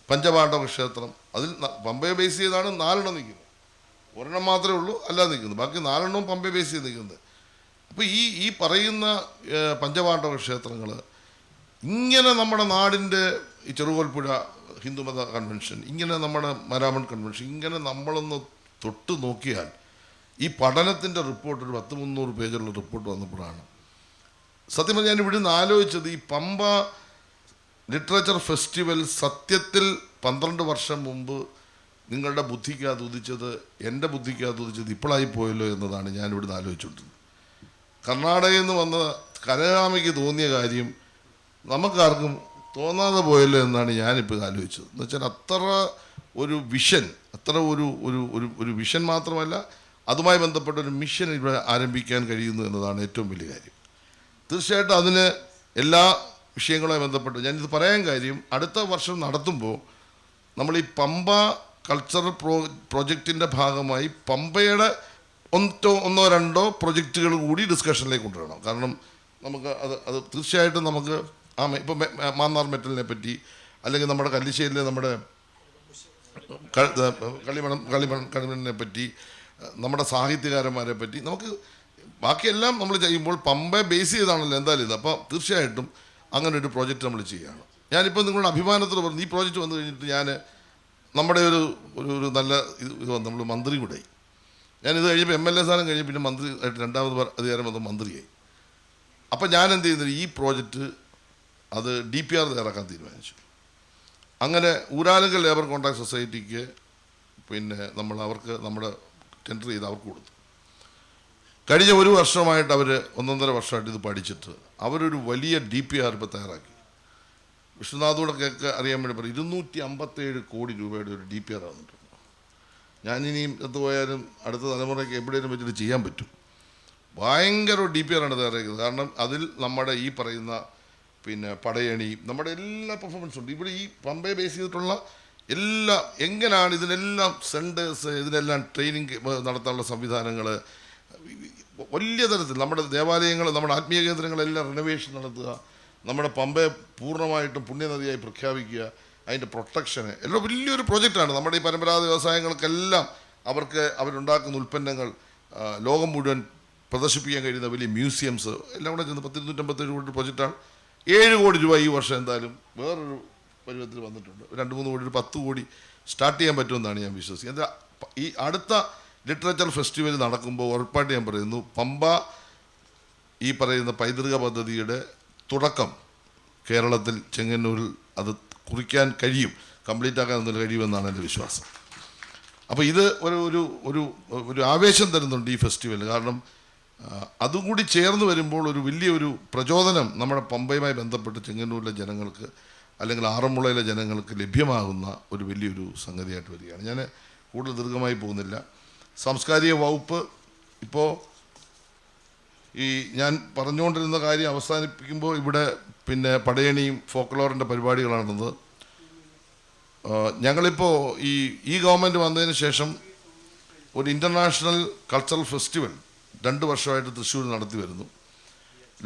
പഞ്ചപാണ്ഡവ ക്ഷേത്രം. അതിൽ പമ്പയെ ബേസ് ചെയ്താണ് 4 നിൽക്കുന്നത്. 1 മാത്രമേ ഉള്ളൂ അല്ലാതെ നിൽക്കുന്നത്, ബാക്കി 4 പമ്പയെ ബേസ് ചെയ്ത് നിൽക്കുന്നത്. അപ്പോൾ ഈ പറയുന്ന പഞ്ചപാണ്ഡവ ക്ഷേത്രങ്ങൾ ഇങ്ങനെ നമ്മുടെ നാടിൻ്റെ ഈ ചെറുകോൽപ്പുഴ ഹിന്ദുമത കൺവെൻഷൻ, ഇങ്ങനെ നമ്മുടെ മരാമൺ കൺവെൻഷൻ, ഇങ്ങനെ നമ്മളൊന്ന് തൊട്ട് നോക്കിയാൽ ഈ പഠനത്തിൻ്റെ റിപ്പോർട്ട് ഒരു 10-300 പേജുള്ള റിപ്പോർട്ട് വന്നപ്പോഴാണ് സത്യം പറഞ്ഞാൽ ഞാൻ ഇവിടുന്ന് ആലോചിച്ചത്, ഈ പമ്പ ലിറ്ററേച്ചർ ഫെസ്റ്റിവൽ സത്യത്തിൽ 12 വർഷം മുമ്പ് നിങ്ങളുടെ ബുദ്ധിക്കകത്ത് ഉദിച്ചത്, എൻ്റെ ബുദ്ധിക്കകത്ത് ഉദിച്ചത് ഇപ്പോഴായി പോയല്ലോ എന്നതാണ് ഞാൻ ഇവിടുന്ന് ആലോചിച്ചുകൊണ്ടിരുന്നത്. കർണാടകയിൽ നിന്ന് വന്ന കനകാമയ്ക്ക് തോന്നിയ കാര്യം നമുക്കാർക്കും തോന്നാതെ പോയല്ലോ എന്നാണ് ഞാനിപ്പോൾ ആലോചിച്ചത്. എന്ന് വെച്ചാൽ അത്ര ഒരു വിഷൻ, അത്ര ഒരു വിഷൻ മാത്രമല്ല, അതുമായി ബന്ധപ്പെട്ട ഒരു മിഷൻ ഇവിടെ ആരംഭിക്കാൻ കഴിയുന്നു എന്നതാണ് ഏറ്റവും വലിയ കാര്യം. തീർച്ചയായിട്ടും അതിന് എല്ലാ വിഷയങ്ങളുമായി ബന്ധപ്പെട്ട് ഞാനിത് പറയാൻ കാര്യം, അടുത്ത വർഷം നടത്തുമ്പോൾ നമ്മൾ ഈ പമ്പ കൾച്ചറൽ പ്രോജക്റ്റിൻ്റെ ഭാഗമായി പമ്പയുടെ 1-2 പ്രൊജക്റ്റുകൾ കൂടി ഡിസ്കഷനിലേക്ക് കൊണ്ടുവരണം. കാരണം നമുക്ക് അത് തീർച്ചയായിട്ടും നമുക്ക് ഇപ്പം മാന്നാർ മെറ്റലിനെ പറ്റി, അല്ലെങ്കിൽ നമ്മുടെ കല്ലിശ്ശേരിയിലെ നമ്മുടെ കളിമണ്ണിനെ പറ്റി, നമ്മുടെ സാഹിത്യകാരന്മാരെ പറ്റി, നമുക്ക് ബാക്കിയെല്ലാം നമ്മൾ ചെയ്യുമ്പോൾ പമ്പയെ ബേസ് ചെയ്താണല്ലോ എന്തായാലും ഇത്. അപ്പോൾ തീർച്ചയായിട്ടും അങ്ങനെ ഒരു പ്രോജക്റ്റ് നമ്മൾ ചെയ്യുകയാണ്. ഞാനിപ്പോൾ നിങ്ങളുടെ അഭിമാനത്തിൽ പറഞ്ഞു, ഈ പ്രോജക്റ്റ് വന്നു കഴിഞ്ഞിട്ട് ഞാൻ നമ്മുടെ ഒരു നല്ല ഇത് വന്ന് നമ്മൾ മന്ത്രി കൂടെയായി. ഞാനിത് കഴിഞ്ഞപ്പോൾ MLA സ്ഥാനം കഴിഞ്ഞ് പിന്നെ മന്ത്രി ആയിട്ട് 2ാമത് അധികാരം വന്ന് മന്ത്രിയായി. അപ്പം ഞാൻ എന്ത് ചെയ്യുന്നത്, ഈ പ്രോജക്റ്റ് അത് DPR തയ്യാറാക്കാൻ തീരുമാനിച്ചു. അങ്ങനെ ഊരാലുങ്കൽ ലേബർ കോൺട്രാക്ട് സൊസൈറ്റിക്ക് പിന്നെ അവർക്ക് നമ്മുടെ ടെൻഡർ ചെയ്ത് അവർക്ക് കൊടുത്തു. കഴിഞ്ഞ 1 വർഷമായിട്ട് അവർ 1.5 വർഷമായിട്ട് ഇത് പഠിച്ചിട്ട് അവരൊരു വലിയ DPR ഇപ്പോൾ തയ്യാറാക്കി. വിഷ്ണുനാഥോടെ കേൾക്ക് അറിയാൻ വേണ്ടി പറയും 257 കോടി രൂപയുടെ ഒരു DPR വന്നിട്ടുണ്ട്. ഞാനിനിയും എത്തുപോയാലും അടുത്ത തലമുറയ്ക്ക് എവിടെയും വെച്ചിട്ട് ചെയ്യാൻ പറ്റും. ഭയങ്കര DPR ആണ് തയ്യാറാക്കുന്നത്. കാരണം അതിൽ നമ്മുടെ ഈ പറയുന്ന പിന്നെ പടയണി, നമ്മുടെ എല്ലാ പെർഫോമൻസും ഉണ്ട്. ഇവിടെ ഈ പമ്പയെ ബേസ് ചെയ്തിട്ടുള്ള എല്ലാ എങ്ങനെയാണ് ഇതിനെല്ലാം സെൻറ്റേഴ്സ്, ഇതിനെല്ലാം ട്രെയിനിങ് നടത്താനുള്ള സംവിധാനങ്ങൾ, വലിയ തരത്തിൽ നമ്മുടെ ദേവാലയങ്ങൾ, നമ്മുടെ ആത്മീയ കേന്ദ്രങ്ങളെല്ലാം റിനോവേഷൻ നടത്തുക, നമ്മുടെ പമ്പയെ പൂർണ്ണമായിട്ടും പുണ്യനദിയായി പ്രഖ്യാപിക്കുക, അതിൻ്റെ പ്രൊട്ടക്ഷന് എല്ലാം വലിയൊരു പ്രൊജക്റ്റാണ്. നമ്മുടെ ഈ പരമ്പരാഗത വ്യവസായങ്ങൾക്കെല്ലാം അവരുണ്ടാക്കുന്ന ഉൽപ്പന്നങ്ങൾ ലോകം മുഴുവൻ പ്രദർശിപ്പിക്കാൻ കഴിയുന്ന വലിയ മ്യൂസിയംസ് എല്ലാം കൂടെ ചെന്ന് 257 കോടി പ്രൊജക്റ്റാണ്. 7 കോടി രൂപ ഈ വർഷം എന്തായാലും വേറൊരു പരുവത്തിൽ വന്നിട്ടുണ്ട്. 2-3 കോടി, 10 കോടി സ്റ്റാർട്ട് ചെയ്യാൻ പറ്റുമെന്നാണ് ഞാൻ വിശ്വസിക്കുന്നത്. ഈ അടുത്ത ലിറ്ററേച്ചർ ഫെസ്റ്റിവൽ നടക്കുമ്പോൾ ഉറപ്പായിട്ട് ഞാൻ പറയുന്നു, പമ്പ ഈ പറയുന്ന പൈതൃക പദ്ധതിയുടെ തുടക്കം കേരളത്തിൽ ചെങ്ങന്നൂരിൽ അത് കുറിക്കാൻ കഴിയും, കംപ്ലീറ്റ് ആക്കാൻ കഴിയുമെന്നാണ് എൻ്റെ വിശ്വാസം. അപ്പോൾ ഇത് ഒരു ആവേശം തരുന്നുണ്ട് ഈ ഫെസ്റ്റിവൽ. കാരണം അതും കൂടി ചേർന്ന് വരുമ്പോൾ ഒരു വലിയൊരു പ്രചോദനം നമ്മുടെ പമ്പയുമായി ബന്ധപ്പെട്ട് ചെങ്ങന്നൂരിലെ ജനങ്ങൾക്ക് അല്ലെങ്കിൽ ആറന്മുളയിലെ ജനങ്ങൾക്ക് ലഭ്യമാകുന്ന ഒരു വലിയൊരു സംഗതിയായിട്ട് വരികയാണ്. ഞാൻ കൂടുതൽ ദീർഘമായി പോകുന്നില്ല. സാംസ്കാരിക വകുപ്പ് ഇപ്പോൾ ഈ ഞാൻ പറഞ്ഞുകൊണ്ടിരുന്ന കാര്യം അവസാനിപ്പിക്കുമ്പോൾ ഇവിടെ പിന്നെ പടയണിയും ഫോക്ലോറിൻ്റെ പരിപാടികളാണത്. ഞങ്ങളിപ്പോൾ ഈ ഗവൺമെൻറ് വന്നതിന് ശേഷം ഒരു ഇൻ്റർനാഷണൽ കൾച്ചറൽ ഫെസ്റ്റിവൽ 2 വർഷമായിട്ട് തൃശ്ശൂർ നടത്തി വരുന്നു.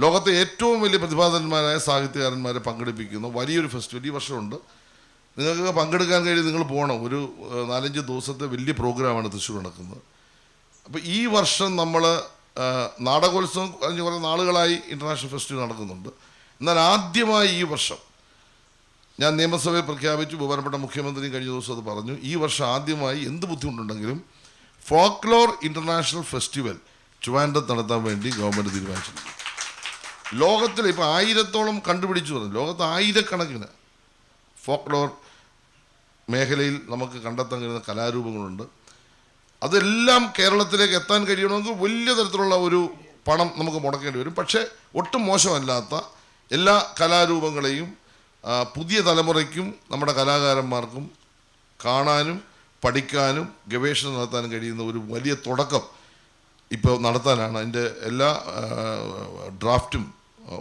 ലോകത്തെ ഏറ്റവും വലിയ പ്രതിഭാധനന്മാരായ സാഹിത്യകാരന്മാരെ പങ്കെടുപ്പിക്കുന്ന വലിയൊരു ഫെസ്റ്റിവൽ ഈ വർഷമുണ്ട്. നിങ്ങൾക്ക് പങ്കെടുക്കാൻ കഴിയും, നിങ്ങൾ പോകണം. ഒരു 4-5 ദിവസത്തെ വലിയ പ്രോഗ്രാമാണ് തൃശ്ശൂർ നടക്കുന്നത്. അപ്പോൾ ഈ വർഷം നമ്മൾ നാടകോത്സവം കഴിഞ്ഞ് കുറേ നാളുകളായി ഇൻ്റർനാഷണൽ ഫെസ്റ്റിവൽ നടക്കുന്നുണ്ട്. എന്നാൽ ആദ്യമായി ഈ വർഷം ഞാൻ നിയമസഭയിൽ പ്രഖ്യാപിച്ചു, ബഹുമാനപ്പെട്ട മുഖ്യമന്ത്രിയും കഴിഞ്ഞ ദിവസം അത് പറഞ്ഞു, ഈ വർഷം ആദ്യമായി എന്ത് ബുദ്ധിമുട്ടുണ്ടെങ്കിലും ഫോക്ലോർ ഇൻ്റർനാഷണൽ ഫെസ്റ്റിവൽ ട്രിവാൻഡ്രത്ത് നടത്താൻ വേണ്ടി ഗവൺമെൻറ് തീരുമാനിച്ചിട്ടുണ്ട്. ലോകത്തിൽ ഇപ്പോൾ 1000-ഓളം കണ്ടുപിടിച്ചു പറഞ്ഞു. ലോകത്ത് 1000-കണക്കിന് ഫോക്ലോർ മേഖലയിൽ നമുക്ക് കണ്ടെത്താൻ കഴിയുന്ന കലാരൂപങ്ങളുണ്ട്. അതെല്ലാം കേരളത്തിലേക്ക് എത്താൻ കഴിയണമെങ്കിൽ വലിയ തരത്തിലുള്ള ഒരു പണം നമുക്ക് മുടക്കേണ്ടി വരും. പക്ഷേ ഒട്ടും മോശമല്ലാത്ത എല്ലാ കലാരൂപങ്ങളെയും പുതിയ തലമുറയ്ക്കും നമ്മുടെ കലാകാരന്മാർക്കും കാണാനും പഠിക്കാനും ഗവേഷണം നടത്താനും കഴിയുന്ന ഒരു വലിയ തുടക്കം ഇപ്പോൾ നടത്താനാണ്. അതിൻ്റെ എല്ലാ ഡ്രാഫ്റ്റും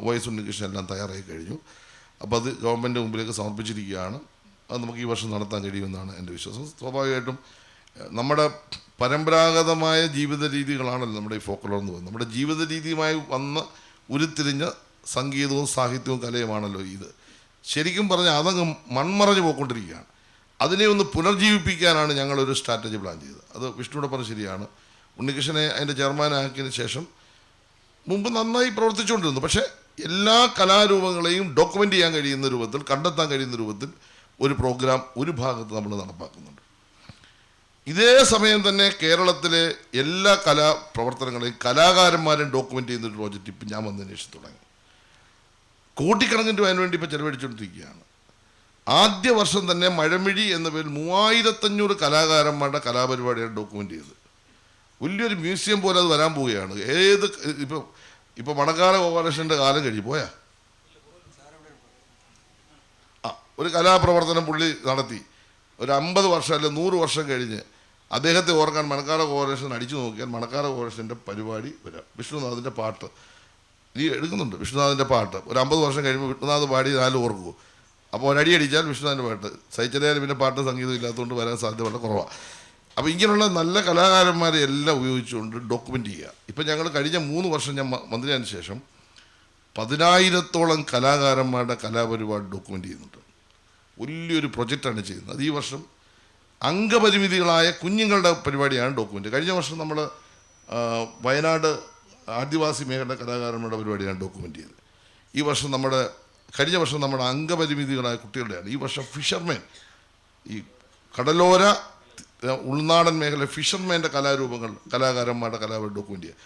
വോയിസ് ഉണ്ണികൃഷ്ണൻ എല്ലാം തയ്യാറായി കഴിഞ്ഞു. അപ്പോൾ അത് ഗവൺമെൻറ് മുമ്പിലേക്ക് സമർപ്പിച്ചിരിക്കുകയാണ്. അത് നമുക്ക് ഈ വർഷം നടത്താൻ കഴിയുമെന്നാണ് എൻ്റെ വിശ്വാസം. സ്വാഭാവികമായിട്ടും നമ്മുടെ പരമ്പരാഗതമായ ജീവിത രീതികളാണല്ലോ നമ്മുടെ ഈ ഫോക്ലോർ എന്ന് പറയുന്നത്. നമ്മുടെ ജീവിത രീതിയുമായി വന്ന് ഉരുത്തിരിഞ്ഞ സംഗീതവും സാഹിത്യവും കലയുമാണല്ലോ ഇത്. ശരിക്കും പറഞ്ഞാൽ അതങ്ങ് മൺമറഞ്ഞു പോയിക്കൊണ്ടിരിക്കുകയാണ്. അതിനെ ഒന്ന് പുനർജീവിപ്പിക്കാനാണ് ഞങ്ങളൊരു സ്ട്രാറ്റജി പ്ലാൻ ചെയ്തത്. അത് വിഷ്ണുവിടെ പറഞ്ഞ് ശരിയാണ്. ഉണ്ണികൃഷ്ണനെ അതിൻ്റെ ചെയർമാനാക്കിയതിന് ശേഷം മുമ്പ് നന്നായി പ്രവർത്തിച്ചുകൊണ്ടിരുന്നു. പക്ഷേ എല്ലാ കലാരൂപങ്ങളെയും ഡോക്യുമെൻ്റ് ചെയ്യാൻ കഴിയുന്ന രൂപത്തിൽ, കണ്ടെത്താൻ കഴിയുന്ന രൂപത്തിൽ ഒരു പ്രോഗ്രാം ഒരു ഭാഗത്ത് നമ്മൾ നടപ്പാക്കുന്നുണ്ട്. ഇതേ സമയം തന്നെ കേരളത്തിലെ എല്ലാ കലാപ്രവർത്തനങ്ങളെയും കലാകാരന്മാരെയും ഡോക്യുമെൻ്റ് ചെയ്യുന്നൊരു പ്രോജക്റ്റ് ഇപ്പം ഞാൻ വന്നതിന് ശേഷം തുടങ്ങി. കോടിക്കണക്കിന് രൂപ അതിനുവേണ്ടി ഇപ്പോൾ ചെലവഴിച്ചുകൊണ്ടിരിക്കുകയാണ്. ആദ്യ വർഷം തന്നെ മഴമിഴി എന്ന പേരിൽ 3500 കലാകാരന്മാരുടെ കലാപരിപാടിയാണ് ഡോക്യുമെൻ്റ് ചെയ്തത്. വലിയൊരു മ്യൂസിയം പോലെ അത് വരാൻ പോവുകയാണ്. ഇപ്പോൾ മണക്കാല ഗോപാലകൃഷ്ണൻ്റെ കാലം കഴിഞ്ഞു പോയാ ഒരു കലാപ്രവർത്തനം പുള്ളി നടത്തി ഒരു 50 വർഷം അല്ലെങ്കിൽ 100 വർഷം കഴിഞ്ഞ് അദ്ദേഹത്തെ ഓർക്കാൻ മണക്കാല ഗോപാലകൃഷ്ണൻ അടിച്ചു നോക്കിയാൽ മണക്കാല ഗോപാലകൃഷ്ണൻ്റെ പരിപാടി വരാം. വിഷ്ണുനാഥിൻ്റെ പാട്ട് നീ എടുക്കുന്നുണ്ട്. വിഷ്ണുനാഥിൻ്റെ പാട്ട് ഒരു 50 വർഷം കഴിയുമ്പോൾ വിഷ്ണുനാഥ് പാടി 4 ഓർക്കുമോ? അപ്പോൾ ഒരടി അടിച്ചാൽ വിഷ്ണുനാഥിൻ്റെ പാട്ട് സഹിച്ചതായാലും പിന്നെ പാട്ട് സംഗീതം ഇല്ലാത്തതുകൊണ്ട് വരാൻ സാധ്യത വളരെ കുറവാണ്. അപ്പോൾ ഇങ്ങനെയുള്ള നല്ല കലാകാരന്മാരെ എല്ലാം ഉപയോഗിച്ചുകൊണ്ട് ഡോക്യുമെൻ്റ് ചെയ്യുക. ഇപ്പം ഞങ്ങൾ കഴിഞ്ഞ 3 വർഷം ഞാൻ മന്ത്രിയായതിനു ശേഷം 10,000-ഓളം കലാകാരന്മാരുടെ കലാപരിപാടി ഡോക്യുമെൻ്റ് ചെയ്യുന്നുണ്ട്. വലിയൊരു പ്രൊജക്റ്റാണ് ചെയ്യുന്നത്. അത് ഈ വർഷം അംഗപരിമിതികളായ കുഞ്ഞുങ്ങളുടെ പരിപാടിയാണ് ഡോക്യുമെൻ്റ്. കഴിഞ്ഞ വർഷം നമ്മൾ വയനാട് ആദിവാസി മേഖല കലാകാരന്മാരുടെ പരിപാടിയാണ് ഡോക്യുമെൻ്റ് ചെയ്തത്. ഈ വർഷം കഴിഞ്ഞ വർഷം നമ്മുടെ അംഗപരിമിതികളായ കുട്ടികളുടെയാണ്. ഈ വർഷം ഫിഷർമാൻ, ഈ കടലോര ഉൾനാടൻ മേഖല ഫിഷർമാൻ്റെ കലാരൂപങ്ങൾ കലാകാരന്മാരുടെ കലാപരിപാടി ഡോക്യുമെൻ്റ് ചെയ്യുക.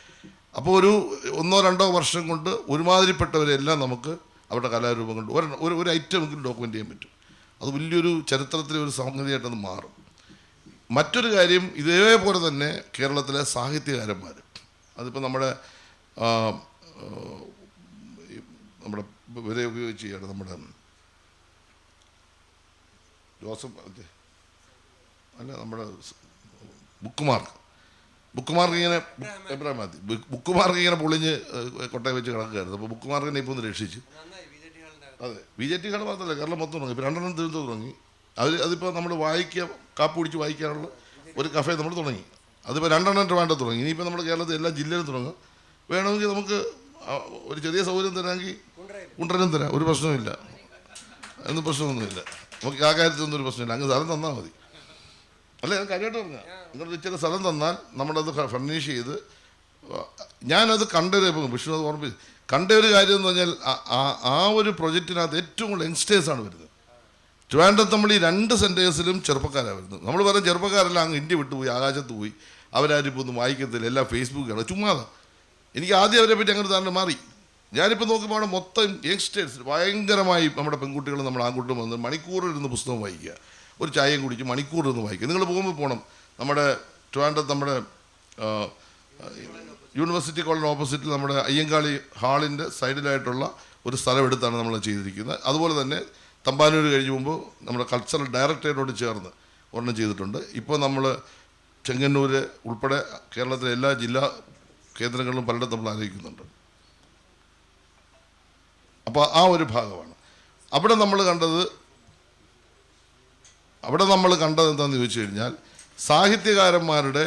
അപ്പോൾ ഒരു 1-2 വർഷം കൊണ്ട് ഒരുമാതിരിപ്പെട്ടവരെല്ലാം നമുക്ക് അവരുടെ കലാരൂപങ്ങൾ ഒരു ഐറ്റമെങ്കിലും ഡോക്യുമെൻ്റ് ചെയ്യാൻ പറ്റും. അത് വലിയൊരു ചരിത്രത്തിലെ ഒരു സംഗതിയായിട്ടത് മാറും. മറ്റൊരു കാര്യം, ഇതേപോലെ തന്നെ കേരളത്തിലെ സാഹിത്യകാരന്മാർ, അതിപ്പോൾ നമ്മുടെ ഇവരെ ഉപയോഗിച്ച് ചെയ്യണം. നമ്മുടെ ജോസഫ് അല്ല, നമ്മുടെ ബുക്ക് മാർക്ക് ഇങ്ങനെ പൊളിഞ്ഞ് കൊട്ടയം വെച്ച് കിടക്കുകയായിരുന്നു. അപ്പോൾ ബുക്ക് മാർക്കിനെ ഇപ്പോൾ ഒന്ന് രക്ഷിച്ച് അതെ, BJT കട മാത്രമല്ല, കേരളം മൊത്തം തുടങ്ങി. ഇപ്പോൾ 2 തിരുവനന്തപുരം തുടങ്ങി. അതിപ്പോൾ നമ്മൾ കാപ്പ് കുടിച്ച് വായിക്കാനുള്ള ഒരു കഫേ നമ്മൾ തുടങ്ങി. അതിപ്പോൾ 2 ട്രിവാൻഡ്രത്ത് തുടങ്ങി. ഇനിയിപ്പോൾ നമ്മുടെ കേരളത്തിൽ എല്ലാ ജില്ലയിലും തുടങ്ങും. വേണമെങ്കിൽ നമുക്ക് ഒരു ചെറിയ സൗകര്യം തരാമെങ്കിൽ കുണ്ടറനും തരാം, ഒരു പ്രശ്നവുമില്ല. ഒന്നും പ്രശ്നമൊന്നുമില്ല. നമുക്ക് ആ കാര്യത്തിലൊന്നും ഒരു പ്രശ്നമില്ല. അങ്ങ് സ്ഥലം തന്നാൽ മതി. അല്ല, ഞാൻ കാര്യമായിട്ട് പറഞ്ഞാൽ നിങ്ങൾ ഇച്ചിരി സ്ഥലം തന്നാൽ നമ്മളത് ഫർണിഷ് ചെയ്ത്, ഞാനത് കണ്ടൊരു വിഷ്ണു അത് ഓർമ്മിച്ച് കണ്ട ഒരു കാര്യം എന്ന് പറഞ്ഞാൽ ആ ഒരു പ്രൊജക്റ്റിനകത്ത് ഏറ്റവും കൂടുതൽ യങ്സ്റ്റേഴ്സാണ് വരുന്നത്. ട്രിവാൻഡ്രത്ത് നമ്മൾ ഈ 2 സെൻറ്റേഴ്സിലും ചെറുപ്പക്കാരാണ് വരുന്നത്. നമ്മൾ പറയും ചെറുപ്പക്കാരെല്ലാം അങ്ങ് ഇന്ത്യ വിട്ടുപോയി, ആകാശത്ത് പോയി, അവരാരും ഇപ്പോൾ ഒന്നും വായിക്കത്തില്ല, എല്ലാം ഫേസ്ബുക്കാണ്, ചുമ്മാതെ. എനിക്ക് ആദ്യം അവരെ പറ്റി അങ്ങനെ തന്നെ മാറി. ഞാനിപ്പോൾ നോക്കുമ്പോൾ അവിടെ മൊത്തം യങ്സ്റ്റേഴ്സ് ഭയങ്കരമായി നമ്മുടെ പെൺകുട്ടികളും നമ്മുടെ ആൺകുട്ടികളും വന്ന് മണിക്കൂറിലിരുന്ന് പുസ്തകം വായിക്കുക, ഒരു ചായയും കുടിച്ച് മണിക്കൂറിലിരുന്ന് വായിക്കുക. നിങ്ങൾ പോകുമ്പോൾ പോകണം, നമ്മുടെ ട്രിവാൻഡ്രത്ത് നമ്മുടെ യൂണിവേഴ്സിറ്റി കോളേജിന് ഓപ്പോസിറ്റിൽ നമ്മുടെ അയ്യങ്കാളി ഹാളിൻ്റെ സൈഡിലായിട്ടുള്ള ഒരു സ്ഥലം എടുത്താണ് നമ്മൾ ചെയ്തിരിക്കുന്നത്. അതുപോലെ തന്നെ തമ്പാനൂർ കഴിഞ്ഞ് പോകുമ്പോൾ നമ്മുടെ കൾച്ചറൽ ഡയറക്ടറേറ്റോട് ചേർന്ന് ഒരെണ്ണം ചെയ്തിട്ടുണ്ട്. ഇപ്പോൾ നമ്മൾ ചെങ്ങന്നൂർ ഉൾപ്പെടെ കേരളത്തിലെ എല്ലാ ജില്ലാ കേന്ദ്രങ്ങളിലും പലയിടത്തും നമ്മൾ ആലോചിക്കുന്നുണ്ട്. അപ്പോൾ ആ ഒരു ഭാഗമാണ്. അവിടെ നമ്മൾ കണ്ടത് എന്താണെന്ന് ചോദിച്ചു കഴിഞ്ഞാൽ, സാഹിത്യകാരന്മാരുടെ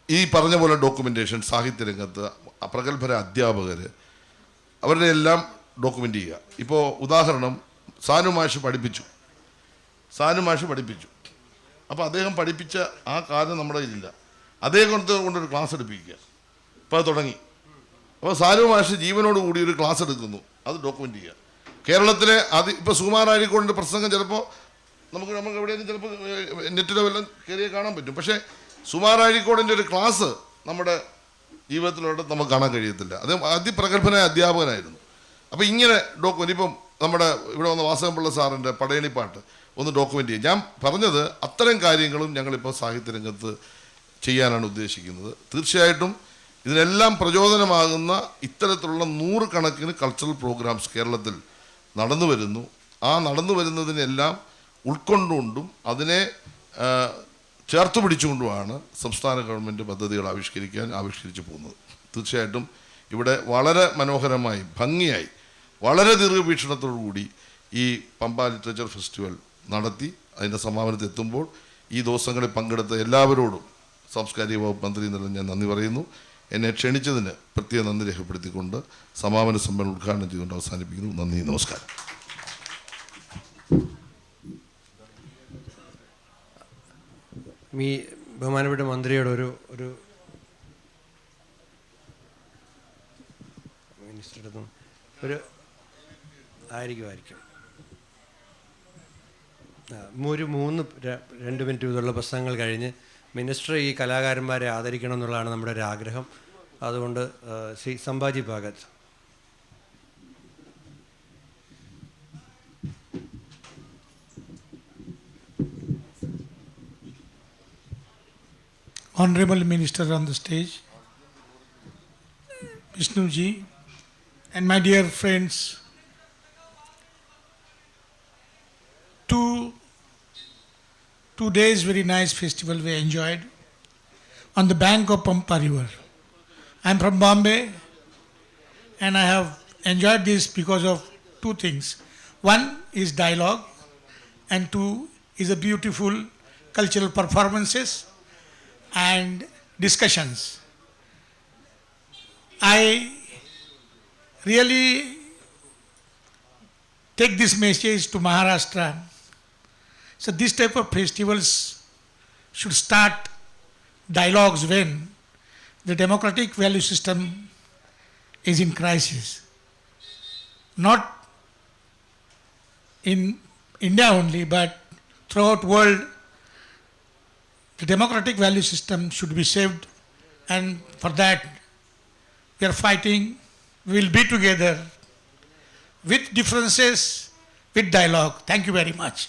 ഈ പറഞ്ഞ പോലെ ഡോക്യുമെൻറ്റേഷൻ, സാഹിത്യരംഗത്ത് പ്രഗത്ഭര അധ്യാപകർ, അവരുടെ എല്ലാം ഡോക്യുമെൻ്റ് ചെയ്യുക. ഇപ്പോൾ ഉദാഹരണം, സാനു മാഷ് പഠിപ്പിച്ചു. അപ്പോൾ അദ്ദേഹം പഠിപ്പിച്ച ആ കാലം നമ്മുടെ കയ്യിലില്ല. അദ്ദേഹം കൊണ്ടൊരു ക്ലാസ് എടുപ്പിക്കുക. ഇപ്പോൾ അത് തുടങ്ങി. അപ്പോൾ സാനു മാഷ് ജീവനോട് കൂടി ഒരു ക്ലാസ് എടുക്കുന്നു, അത് ഡോക്യുമെൻ്റ് ചെയ്യുക. കേരളത്തിലെ ഇപ്പോൾ സുകുമാർ അഴീക്കോടിൻ്റെ പ്രസംഗം ചിലപ്പോൾ നമുക്ക് എവിടെയെങ്കിലും ചിലപ്പോൾ നെറ്റിലോ എല്ലാം കയറിയേ കാണാൻ പറ്റും. പക്ഷേ സുകുമാർ അഴീക്കോടിൻ്റെ ഒരു ക്ലാസ് നമ്മുടെ ജീവിതത്തിലോട്ട് നമുക്ക് കാണാൻ കഴിയത്തില്ല. അത് അതിപ്രഗത്ഭനായ അധ്യാപകനായിരുന്നു. അപ്പോൾ ഇങ്ങനെ ഡോക്യുമെൻ്റ്, ഇപ്പം നമ്മുടെ ഇവിടെ വന്ന വാസവൻപിള്ള സാറിൻ്റെ പടയണിപ്പാട്ട് ഒന്ന് ഡോക്യുമെൻ്റ് ചെയ്യും. ഞാൻ പറഞ്ഞത് അത്തരം കാര്യങ്ങളും ഞങ്ങളിപ്പോൾ സാഹിത്യരംഗത്ത് ചെയ്യാനാണ് ഉദ്ദേശിക്കുന്നത്. തീർച്ചയായിട്ടും ഇതിനെല്ലാം പ്രചോദനമാകുന്ന ഇത്തരത്തിലുള്ള 100 കണക്കിന് കൾച്ചറൽ പ്രോഗ്രാംസ് കേരളത്തിൽ നടന്നു വരുന്നു. ആ നടന്നു വരുന്നതിനെല്ലാം ഉൾക്കൊണ്ടുകൊണ്ടും അതിനെ ചേർത്ത് പിടിച്ചുകൊണ്ടുമാണ് സംസ്ഥാന ഗവൺമെൻറ് പദ്ധതികൾ ആവിഷ്കരിച്ച് പോകുന്നത്. തീർച്ചയായിട്ടും ഇവിടെ വളരെ മനോഹരമായി, ഭംഗിയായി, വളരെ ദീർഘവീക്ഷണത്തോടു കൂടി ഈ പമ്പ ലിറ്ററേച്ചർ ഫെസ്റ്റിവൽ നടത്തി അതിൻ്റെ സമാപനത്തിൽ എത്തുമ്പോൾ ഈ ദിവസങ്ങളിൽ പങ്കെടുത്ത എല്ലാവരോടും സാംസ്കാരിക വകുപ്പ് മന്ത്രി എന്നുള്ള ഞാൻ നന്ദി പറയുന്നു. എന്നെ ക്ഷണിച്ചതിന് പ്രത്യേക നന്ദി രേഖപ്പെടുത്തിക്കൊണ്ട് സമാപന സമ്മേളനം ഉദ്ഘാടനം ചെയ്തുകൊണ്ട് അവസാനിപ്പിക്കുന്നു. നന്ദി, നമസ്കാരം. ഈ ബഹുമാനപ്പെട്ട മന്ത്രിയോട് ഒരു മിനിസ്റ്ററുടെ ഒരു ആയിരിക്കും ഒരു 2 മിനിറ്റ് ഇതുള്ള പ്രസംഗങ്ങൾ കഴിഞ്ഞ് മിനിസ്റ്റർ ഈ കലാകാരന്മാരെ ആദരിക്കണം എന്നുള്ളതാണ് നമ്മുടെ ഒരു ആഗ്രഹം. അതുകൊണ്ട് Shri Sambhaji Bhagat. Honorable Minister on the stage, Vishnu ji, and my dear friends, two days very nice festival we enjoyed on the bank of Pampa River. I am from Bombay and I have enjoyed this because of 2 things. One is dialogue and 2 is a beautiful cultural performances and discussions. I really take this message to Maharashtra. So this type of festivals should start dialogues when the democratic value system is in crisis. Not in India only, but throughout world, the democratic value system should be saved, and for that we are fighting. We will be together with differences, with dialogue. Thank you very much.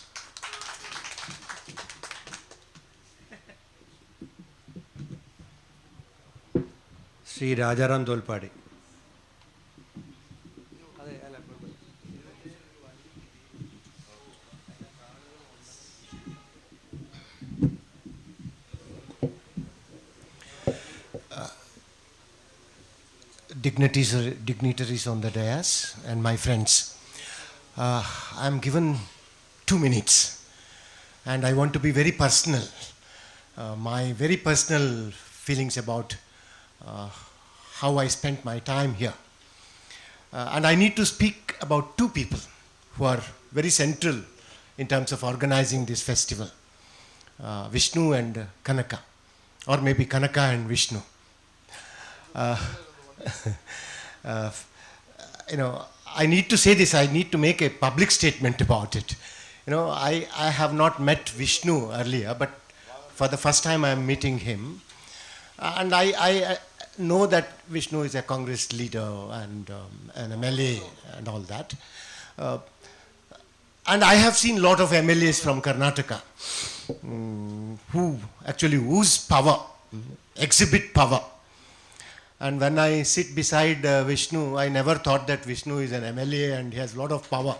Shri Rajaram Tholpadi. dignitaries on the dais and my friends. I'm given 2 minutes and I want to be very personal. My very personal feelings about how I spent my time here. And I need to speak about 2 people who are very central in terms of organizing this festival. Vishnu and Kanaka, or maybe Kanaka and Vishnu. I need to say this, I need to make a public statement about it. I have not met Vishnu earlier, but for the first time I am meeting him. And I know that Vishnu is a Congress leader and an MLA and all that. And I have seen a lot of MLAs from Karnataka who actually use power, exhibit power. And when I sit beside Vishnu, I never thought that Vishnu is an MLA and he has a lot of power.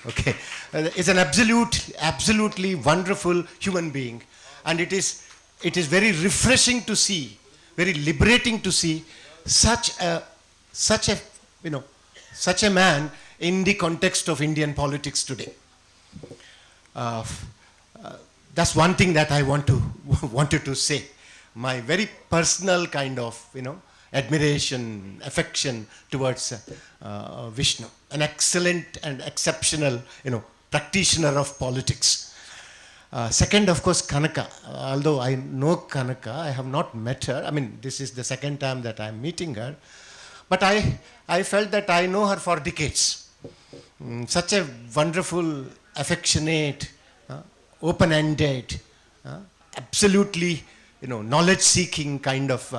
Okay, it's an absolutely wonderful human being, and it is very refreshing to see, very liberating to see such a man in the context of Indian politics today. That's one thing that I wanted to say. My very personal kind of admiration, affection towards Vishnu, an excellent and exceptional practitioner of politics. Second, of course, Kanaka. Although I know Kanaka, I have not met her. I mean, this is the second time that I am meeting her. But I felt that I know her for decades. Such a wonderful, affectionate, open-ended, absolutely knowledge-seeking kind of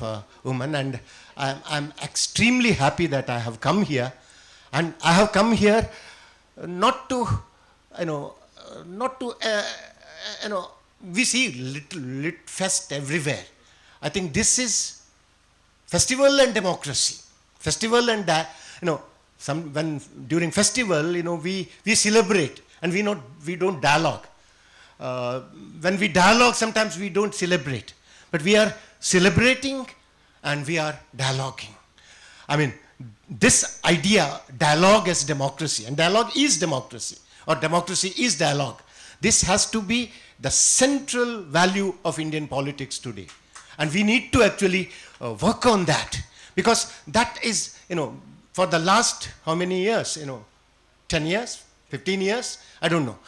a woman, and I'm extremely happy that I have come here, and I have come here not to we see lit fest everywhere. I think this is festival and democracy. Festival and when during festival we celebrate and we don't dialogue. When we dialogue, sometimes we don't celebrate, but we are celebrating and we are dialoguing. I mean, this idea, dialogue as democracy, and dialogue is democracy, or democracy is dialogue. This has to be the central value of Indian politics today. And we need to actually work on that, because that is, for the last how many years, 10 years, 15 years, I don't know.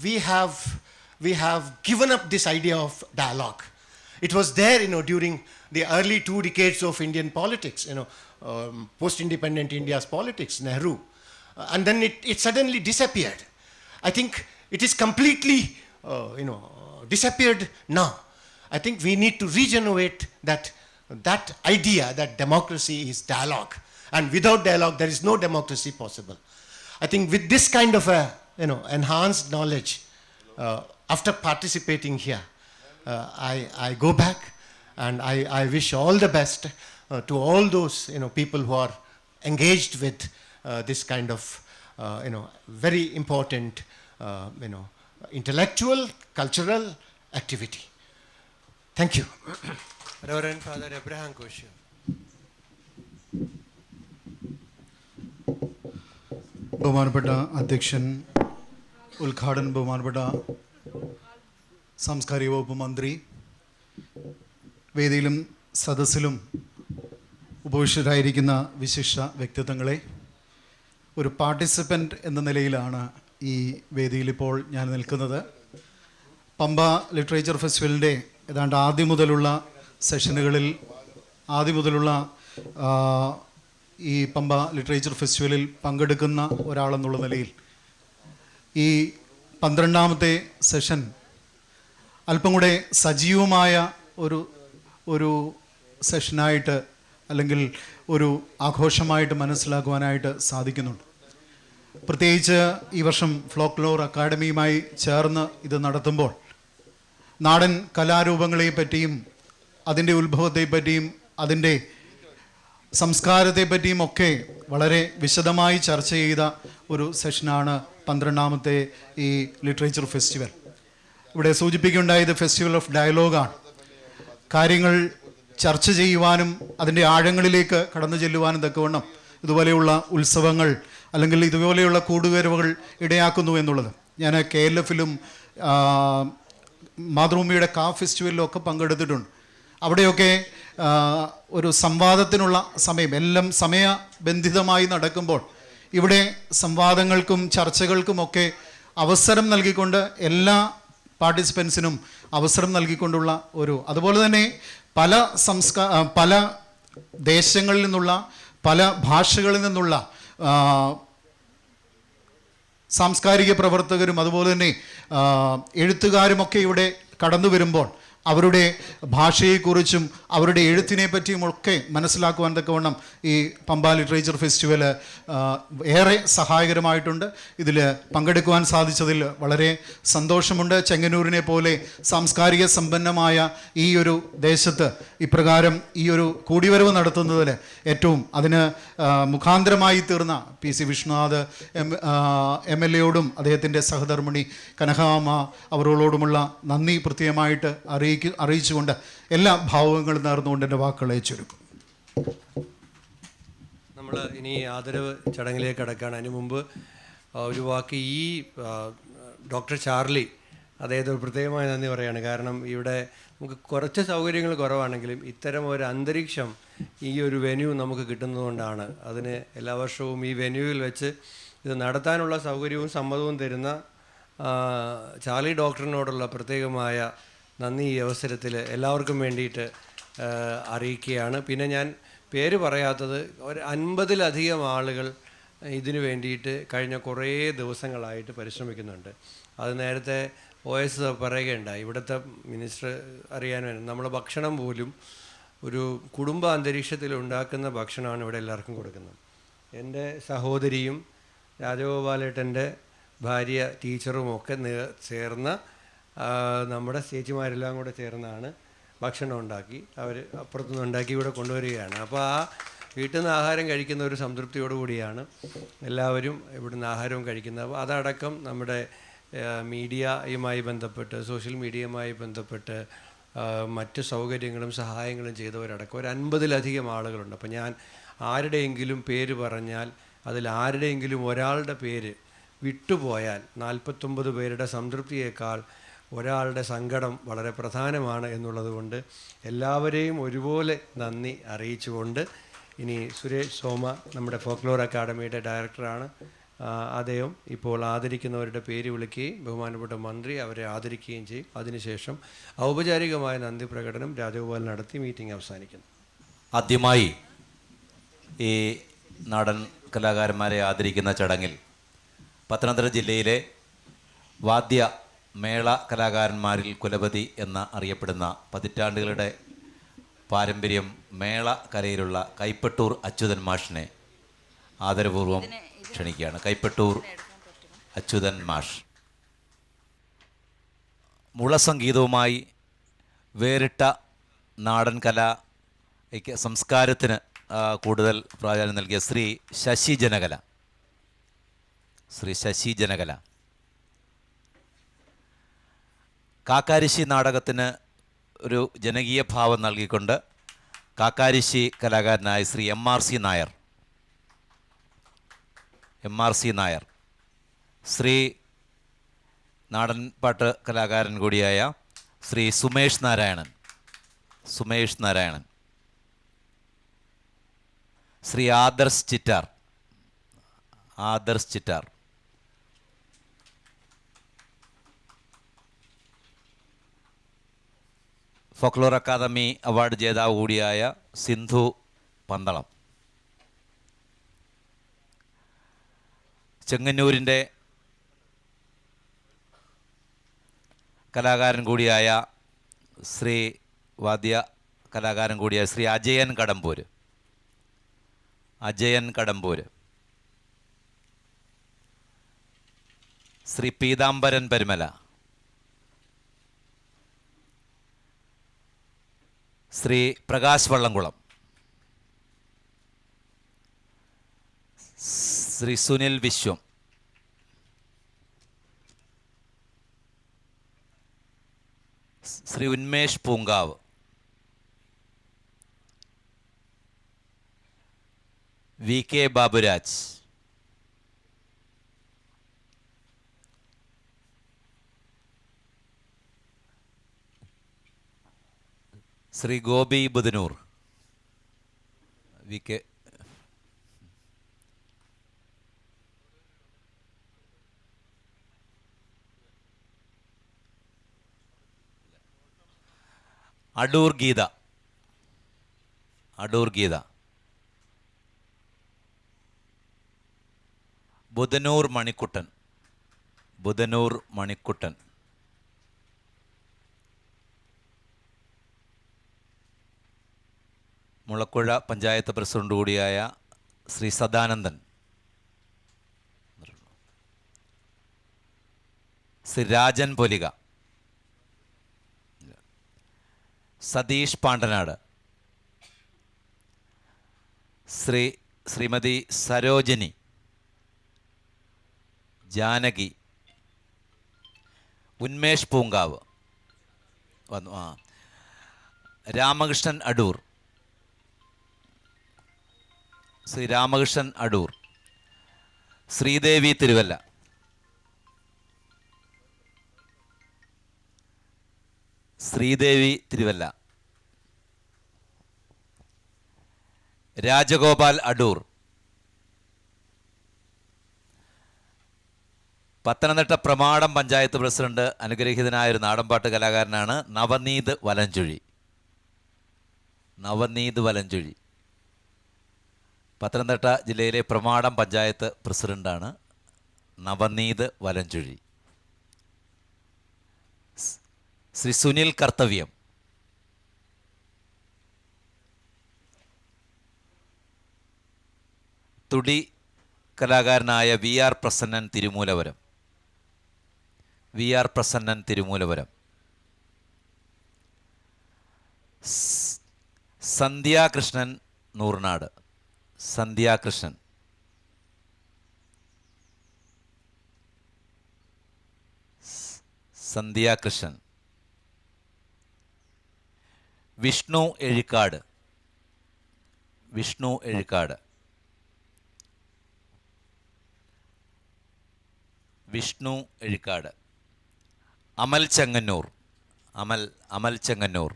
We have given up this idea of dialogue. It was there, during the early 2 decades of Indian politics, post-independent India's politics, Nehru. And then it suddenly disappeared. I think it is completely, disappeared now. I think we need to regenerate that idea that democracy is dialogue. And without dialogue, there is no democracy possible. I think with this kind of enhanced knowledge, after participating here, I go back and I wish all the best to all those people who are engaged with this kind of very important intellectual, cultural activity. Thank you. Reverend Father Abraham Koshio. ബഹുമാനപ്പെട്ട അധ്യക്ഷൻ, ഉദ്ഘാടനം ബഹുമാനപ്പെട്ട സാംസ്കാരിക വകുപ്പ് മന്ത്രി, വേദിയിലും സദസ്സിലും ഉപവിഷ്ടരായിരിക്കുന്ന വിശിഷ്ട വ്യക്തിത്വങ്ങളെ, ഒരു പാർട്ടിസിപ്പൻ്റ് എന്ന നിലയിലാണ് ഈ വേദിയിൽ ഇപ്പോൾ ഞാൻ നിൽക്കുന്നത്. പമ്പ ലിറ്ററേച്ചർ ഫെസ്റ്റിവലിൻ്റെ ഏതാണ്ട് ആദ്യം മുതലുള്ള സെഷനുകളിൽ ഈ പമ്പ ലിറ്ററേച്ചർ ഫെസ്റ്റിവലിൽ പങ്കെടുക്കുന്ന ഒരാളെന്നുള്ള നിലയിൽ ഈ 12ാമത്തെ സെഷൻ അല്പം കൂടെ സജീവമായ ഒരു സെഷനായിട്ട് അല്ലെങ്കിൽ ഒരു ആഘോഷമായിട്ട് മനസ്സിലാക്കുവാനായിട്ട് സാധിക്കുന്നുണ്ട്. പ്രത്യേകിച്ച് ഈ വർഷം ഫോക്ലോർ അക്കാഡമിയുമായി ചേർന്ന് ഇത് നടത്തുമ്പോൾ നാടൻ കലാരൂപങ്ങളെ പറ്റിയും അതിൻ്റെ ഉത്ഭവത്തെപ്പറ്റിയും അതിൻ്റെ സംസ്കാരത്തെ പറ്റിയും ഒക്കെ വളരെ വിശദമായി ചർച്ച ചെയ്ത ഒരു സെഷനാണ് 12ാമത്തെ ഈ ലിറ്ററേച്ചർ ഫെസ്റ്റിവൽ. ഇവിടെ സൂചിപ്പിക്കുകയുണ്ടായത് ഫെസ്റ്റിവൽ ഓഫ് ഡയലോഗാണ്. കാര്യങ്ങൾ ചർച്ച ചെയ്യുവാനും അതിൻ്റെ ആഴങ്ങളിലേക്ക് കടന്നു ചെല്ലുവാനും തക്കവണ്ണം ഇതുപോലെയുള്ള ഉത്സവങ്ങൾ അല്ലെങ്കിൽ ഇതുപോലെയുള്ള കൂടുവരവുകൾ ഇടയാക്കുന്നു എന്നുള്ളത്. ഞാൻ KLF-ലും മാതൃഭൂമിയുടെ ഫെസ്റ്റിവലിലും ഒക്കെ പങ്കെടുത്തിട്ടുണ്ട്. അവിടെയൊക്കെ ഒരു സംവാദത്തിനുള്ള സമയം എല്ലാം സമയബന്ധിതമായി നടക്കുമ്പോൾ ഇവിടെ സംവാദങ്ങൾക്കും ചർച്ചകൾക്കുമൊക്കെ അവസരം നൽകിക്കൊണ്ട് എല്ലാ പാർട്ടിസിപ്പൻസിനും അവസരം നൽകിക്കൊണ്ടുള്ള അതുപോലെ തന്നെ പല ദേശങ്ങളിൽ നിന്നുള്ള പല ഭാഷകളിൽ നിന്നുള്ള സാംസ്കാരിക പ്രവർത്തകരും അതുപോലെ തന്നെ എഴുത്തുകാരുമൊക്കെ ഇവിടെ കടന്നു വരുമ്പോൾ അവരുടെ ഭാഷയെക്കുറിച്ചും അവരുടെ എഴുത്തിനെ പറ്റിയുമൊക്കെ മനസ്സിലാക്കുവാൻ തക്കവണ്ണം ഈ പമ്പ ലിറ്ററേച്ചർ ഫെസ്റ്റിവൽ ഏറെ സഹായകരമായിട്ടുണ്ട്. ഇതിൽ പങ്കെടുക്കുവാൻ സാധിച്ചതിൽ വളരെ സന്തോഷമുണ്ട്. ചെങ്ങന്നൂരിനെ പോലെ സാംസ്കാരിക സമ്പന്നമായ ഈ ഒരു ദേശത്ത് ഇപ്രകാരം ഈ ഒരു കൂടിവരവ് നടത്തുന്നതിൽ ഏറ്റവും അതിന് മുഖാന്തരമായി തീർന്ന PC വിശ്വനാഥ് MLA-യോടും അദ്ദേഹത്തിൻ്റെ സഹധർമ്മിണി കനകാമ്മ അവരോടുമുള്ള നന്ദി പ്രത്യേകമായിട്ട് അറിയിച്ചുകൊണ്ട് എല്ലാ ഭാവങ്ങളും നേർന്നുകൊണ്ട് എൻ്റെ വാക്കുകളെ ചുരുക്കും. നമ്മൾ ഇനി ആദരവ് ചടങ്ങിലേക്ക് കടക്കുകയാണ്. അതിന് മുമ്പ് ഒരു വാക്ക് ഈ ഡോക്ടർ ചാർലി അദ്ദേഹത്തിന് പ്രത്യേകമായി നന്ദി പറയുകയാണ്. കാരണം ഇവിടെ നമുക്ക് കുറച്ച് സൗകര്യങ്ങൾ കുറവാണെങ്കിലും ഇത്തരം ഒരു അന്തരീക്ഷം ഈ ഒരു വെന്യൂ നമുക്ക് കിട്ടുന്നതുകൊണ്ടാണ്. അതിന് എല്ലാ വർഷവും ഈ വെന്യൂവിൽ വെച്ച് ഇത് നടത്താനുള്ള സൗകര്യവും സമ്മതവും തരുന്ന ചാർലി ഡോക്ടറിനോടുള്ള പ്രത്യേകമായ നന്ദി ഈ അവസരത്തിൽ എല്ലാവർക്കും വേണ്ടിയിട്ട് അറിയിക്കുകയാണ്. പിന്നെ ഞാൻ പേര് പറയാത്തത് ഒരു 50-ലധികം ആളുകൾ ഇതിനു വേണ്ടിയിട്ട് കഴിഞ്ഞ കുറേ ദിവസങ്ങളായിട്ട് പരിശ്രമിക്കുന്നുണ്ട്. അത് നേരത്തെ OS പറയുകയുണ്ടായി. ഇവിടുത്തെ മിനിസ്റ്റർ അറിയാൻ വേണ്ടി നമ്മൾ ഭക്ഷണം പോലും ഒരു കുടുംബ അന്തരീക്ഷത്തിൽ ഉണ്ടാക്കുന്ന ഭക്ഷണമാണ് ഇവിടെ എല്ലാവർക്കും കൊടുക്കുന്നത്. എൻ്റെ സഹോദരിയും രാജഗോപാലേട്ടൻ്റെ ഭാര്യ ടീച്ചറും ഒക്കെ ചേർന്ന നമ്മുടെ ചേച്ചിമാരെല്ലാം കൂടെ ചേർന്നാണ് ഭക്ഷണം ഉണ്ടാക്കി അവർ അപ്പുറത്തുനിന്ന് ഉണ്ടാക്കി ഇവിടെ കൊണ്ടുവരികയാണ്. അപ്പോൾ ആ വീട്ടിൽ നിന്ന് ആഹാരം കഴിക്കുന്ന ഒരു സംതൃപ്തിയോടുകൂടിയാണ് എല്ലാവരും ഇവിടുന്ന് ആഹാരവും കഴിക്കുന്നത്. അപ്പോൾ അതടക്കം നമ്മുടെ മീഡിയയുമായി ബന്ധപ്പെട്ട് സോഷ്യൽ മീഡിയയുമായി ബന്ധപ്പെട്ട് മറ്റ് സൗകര്യങ്ങളും സഹായങ്ങളും ചെയ്തവരടക്കം ഒരു 50-ലധികം ആളുകളുണ്ട്. അപ്പോൾ ഞാൻ ആരുടെയെങ്കിലും പേര് പറഞ്ഞാൽ അതിൽ ആരുടെയെങ്കിലും ഒരാളുടെ പേര് വിട്ടുപോയാൽ 49 പേരുടെ സംതൃപ്തിയേക്കാൾ ഒരാളുടെ സങ്കടം വളരെ പ്രധാനമാണ് എന്നുള്ളത് കൊണ്ട് എല്ലാവരെയും ഒരുപോലെ നന്ദി അറിയിച്ചുകൊണ്ട് ഇനി സുരേഷ് സോമ നമ്മുടെ ഫോക്ലോർ അക്കാഡമിയുടെ ഡയറക്ടറാണ്. അദ്ദേഹം ഇപ്പോൾ ആദരിക്കുന്നവരുടെ പേര് വിളിക്കുകയും ബഹുമാനപ്പെട്ട മന്ത്രി അവരെ ആദരിക്കുകയും ചെയ്യും. അതിനുശേഷം ഔപചാരികമായ നന്ദി പ്രകടനം രാജഗോപാൽ നടത്തി മീറ്റിംഗ് അവസാനിക്കുന്നു. ആദ്യമായി ഈ നാടൻ കലാകാരന്മാരെ ആദരിക്കുന്ന ചടങ്ങിൽ പത്തനംതിട്ട ജില്ലയിലെ വാദ്യ മേള കലാകാരന്മാരിൽ കുലപതി എന്ന അറിയപ്പെടുന്ന പതിറ്റാണ്ടുകളുടെ പാരമ്പര്യം മേള കലയിലുള്ള കൈപ്പട്ടൂർ അച്യുതൻ മാഷിനെ ആദരപൂർവ്വം ക്ഷണിക്കുകയാണ്. കൈപ്പട്ടൂർ അച്യുതൻ മാഷ് മുളസംഗീതവുമായി വേറിട്ട നാടൻ കല സംസ്കാരത്തിന് കൂടുതൽ പ്രാധാന്യം നൽകിയ ശ്രീ ശശി ജനകല കാക്കാരിശ്ശി നാടകത്തിന് ഒരു ജനകീയ ഭാവം നൽകിക്കൊണ്ട് കാക്കാരിശ്ശി കലാകാരനായ ശ്രീ MRC നായർ, ശ്രീ നാടൻപാട്ട് കലാകാരൻ കൂടിയായ Shri Sumesh Narayanan, Shri Adarsh Chittar, folklore academy award ജേതാവ് കൂടിയായ സിന്ധു പന്തളം, ചെങ്ങന്നൂരിൻ്റെ കലാകാരൻ കൂടിയായ Shri Ajayan Kadampoor, Shri Peethambaran Parumala, Shri Prakash Vallamkulam, Shri Sunil Viswam, Shri Unmesh Poonkavu, VK Baburaj, Shri Gopi Budhanur, VK Adoor Geetha, Adoor Geetha, Budhanur Manikuttan, Budhanur Manikuttan, Mulakuzha panchayat president കൂടിയായ ശ്രീ സദാനന്ദൻ, ശ്രീ രാജൻ പൊലിക, സതീഷ് പാണ്ടനാട്, ശ്രീമതി സരോജിനി, ജാനകി, ഉന്മേഷ് പൂങ്കാവ് വന്നു, രാമകൃഷ്ണൻ അടൂർ, ശ്രീ രാമകൃഷ്ണൻ അടൂർ, ശ്രീദേവി തിരുവല്ല, ശ്രീദേവി തിരുവല്ല, രാജഗോപാൽ അടൂർ, പത്തനംതിട്ട പ്രമാടം പഞ്ചായത്ത് പ്രസിഡന്റ് അനുഗ്രഹീതനായ ഒരു നാടൻപാട്ട് കലാകാരനാണ് നവനീത് വലഞ്ചുഴി, നവനീത് വലഞ്ചുഴി, പത്തനംതിട്ട ജില്ലയിലെ പ്രമാടം പഞ്ചായത്ത് പ്രസിഡന്റാണ് നവനീത് വലഞ്ചുഴി. ശ്രീ സുനിൽ കർത്തവ്യം, തുടി കലാകാരനായ VR പ്രസന്നൻ തിരുമൂലപുരം, VR പ്രസന്നൻ തിരുമൂലപുരം, സന്ധ്യാകൃഷ്ണൻ നൂർനാട്, സന്ധ്യാകൃഷ്ണൻ, സന്ധ്യാകൃഷ്ണൻ, വിഷ്ണു എഴിക്കാട്, വിഷ്ണു എഴിക്കാട്, വിഷ്ണു എഴിക്കാട്, അമൽ ചെങ്ങന്നൂർ, അമൽ ചെങ്ങന്നൂർ,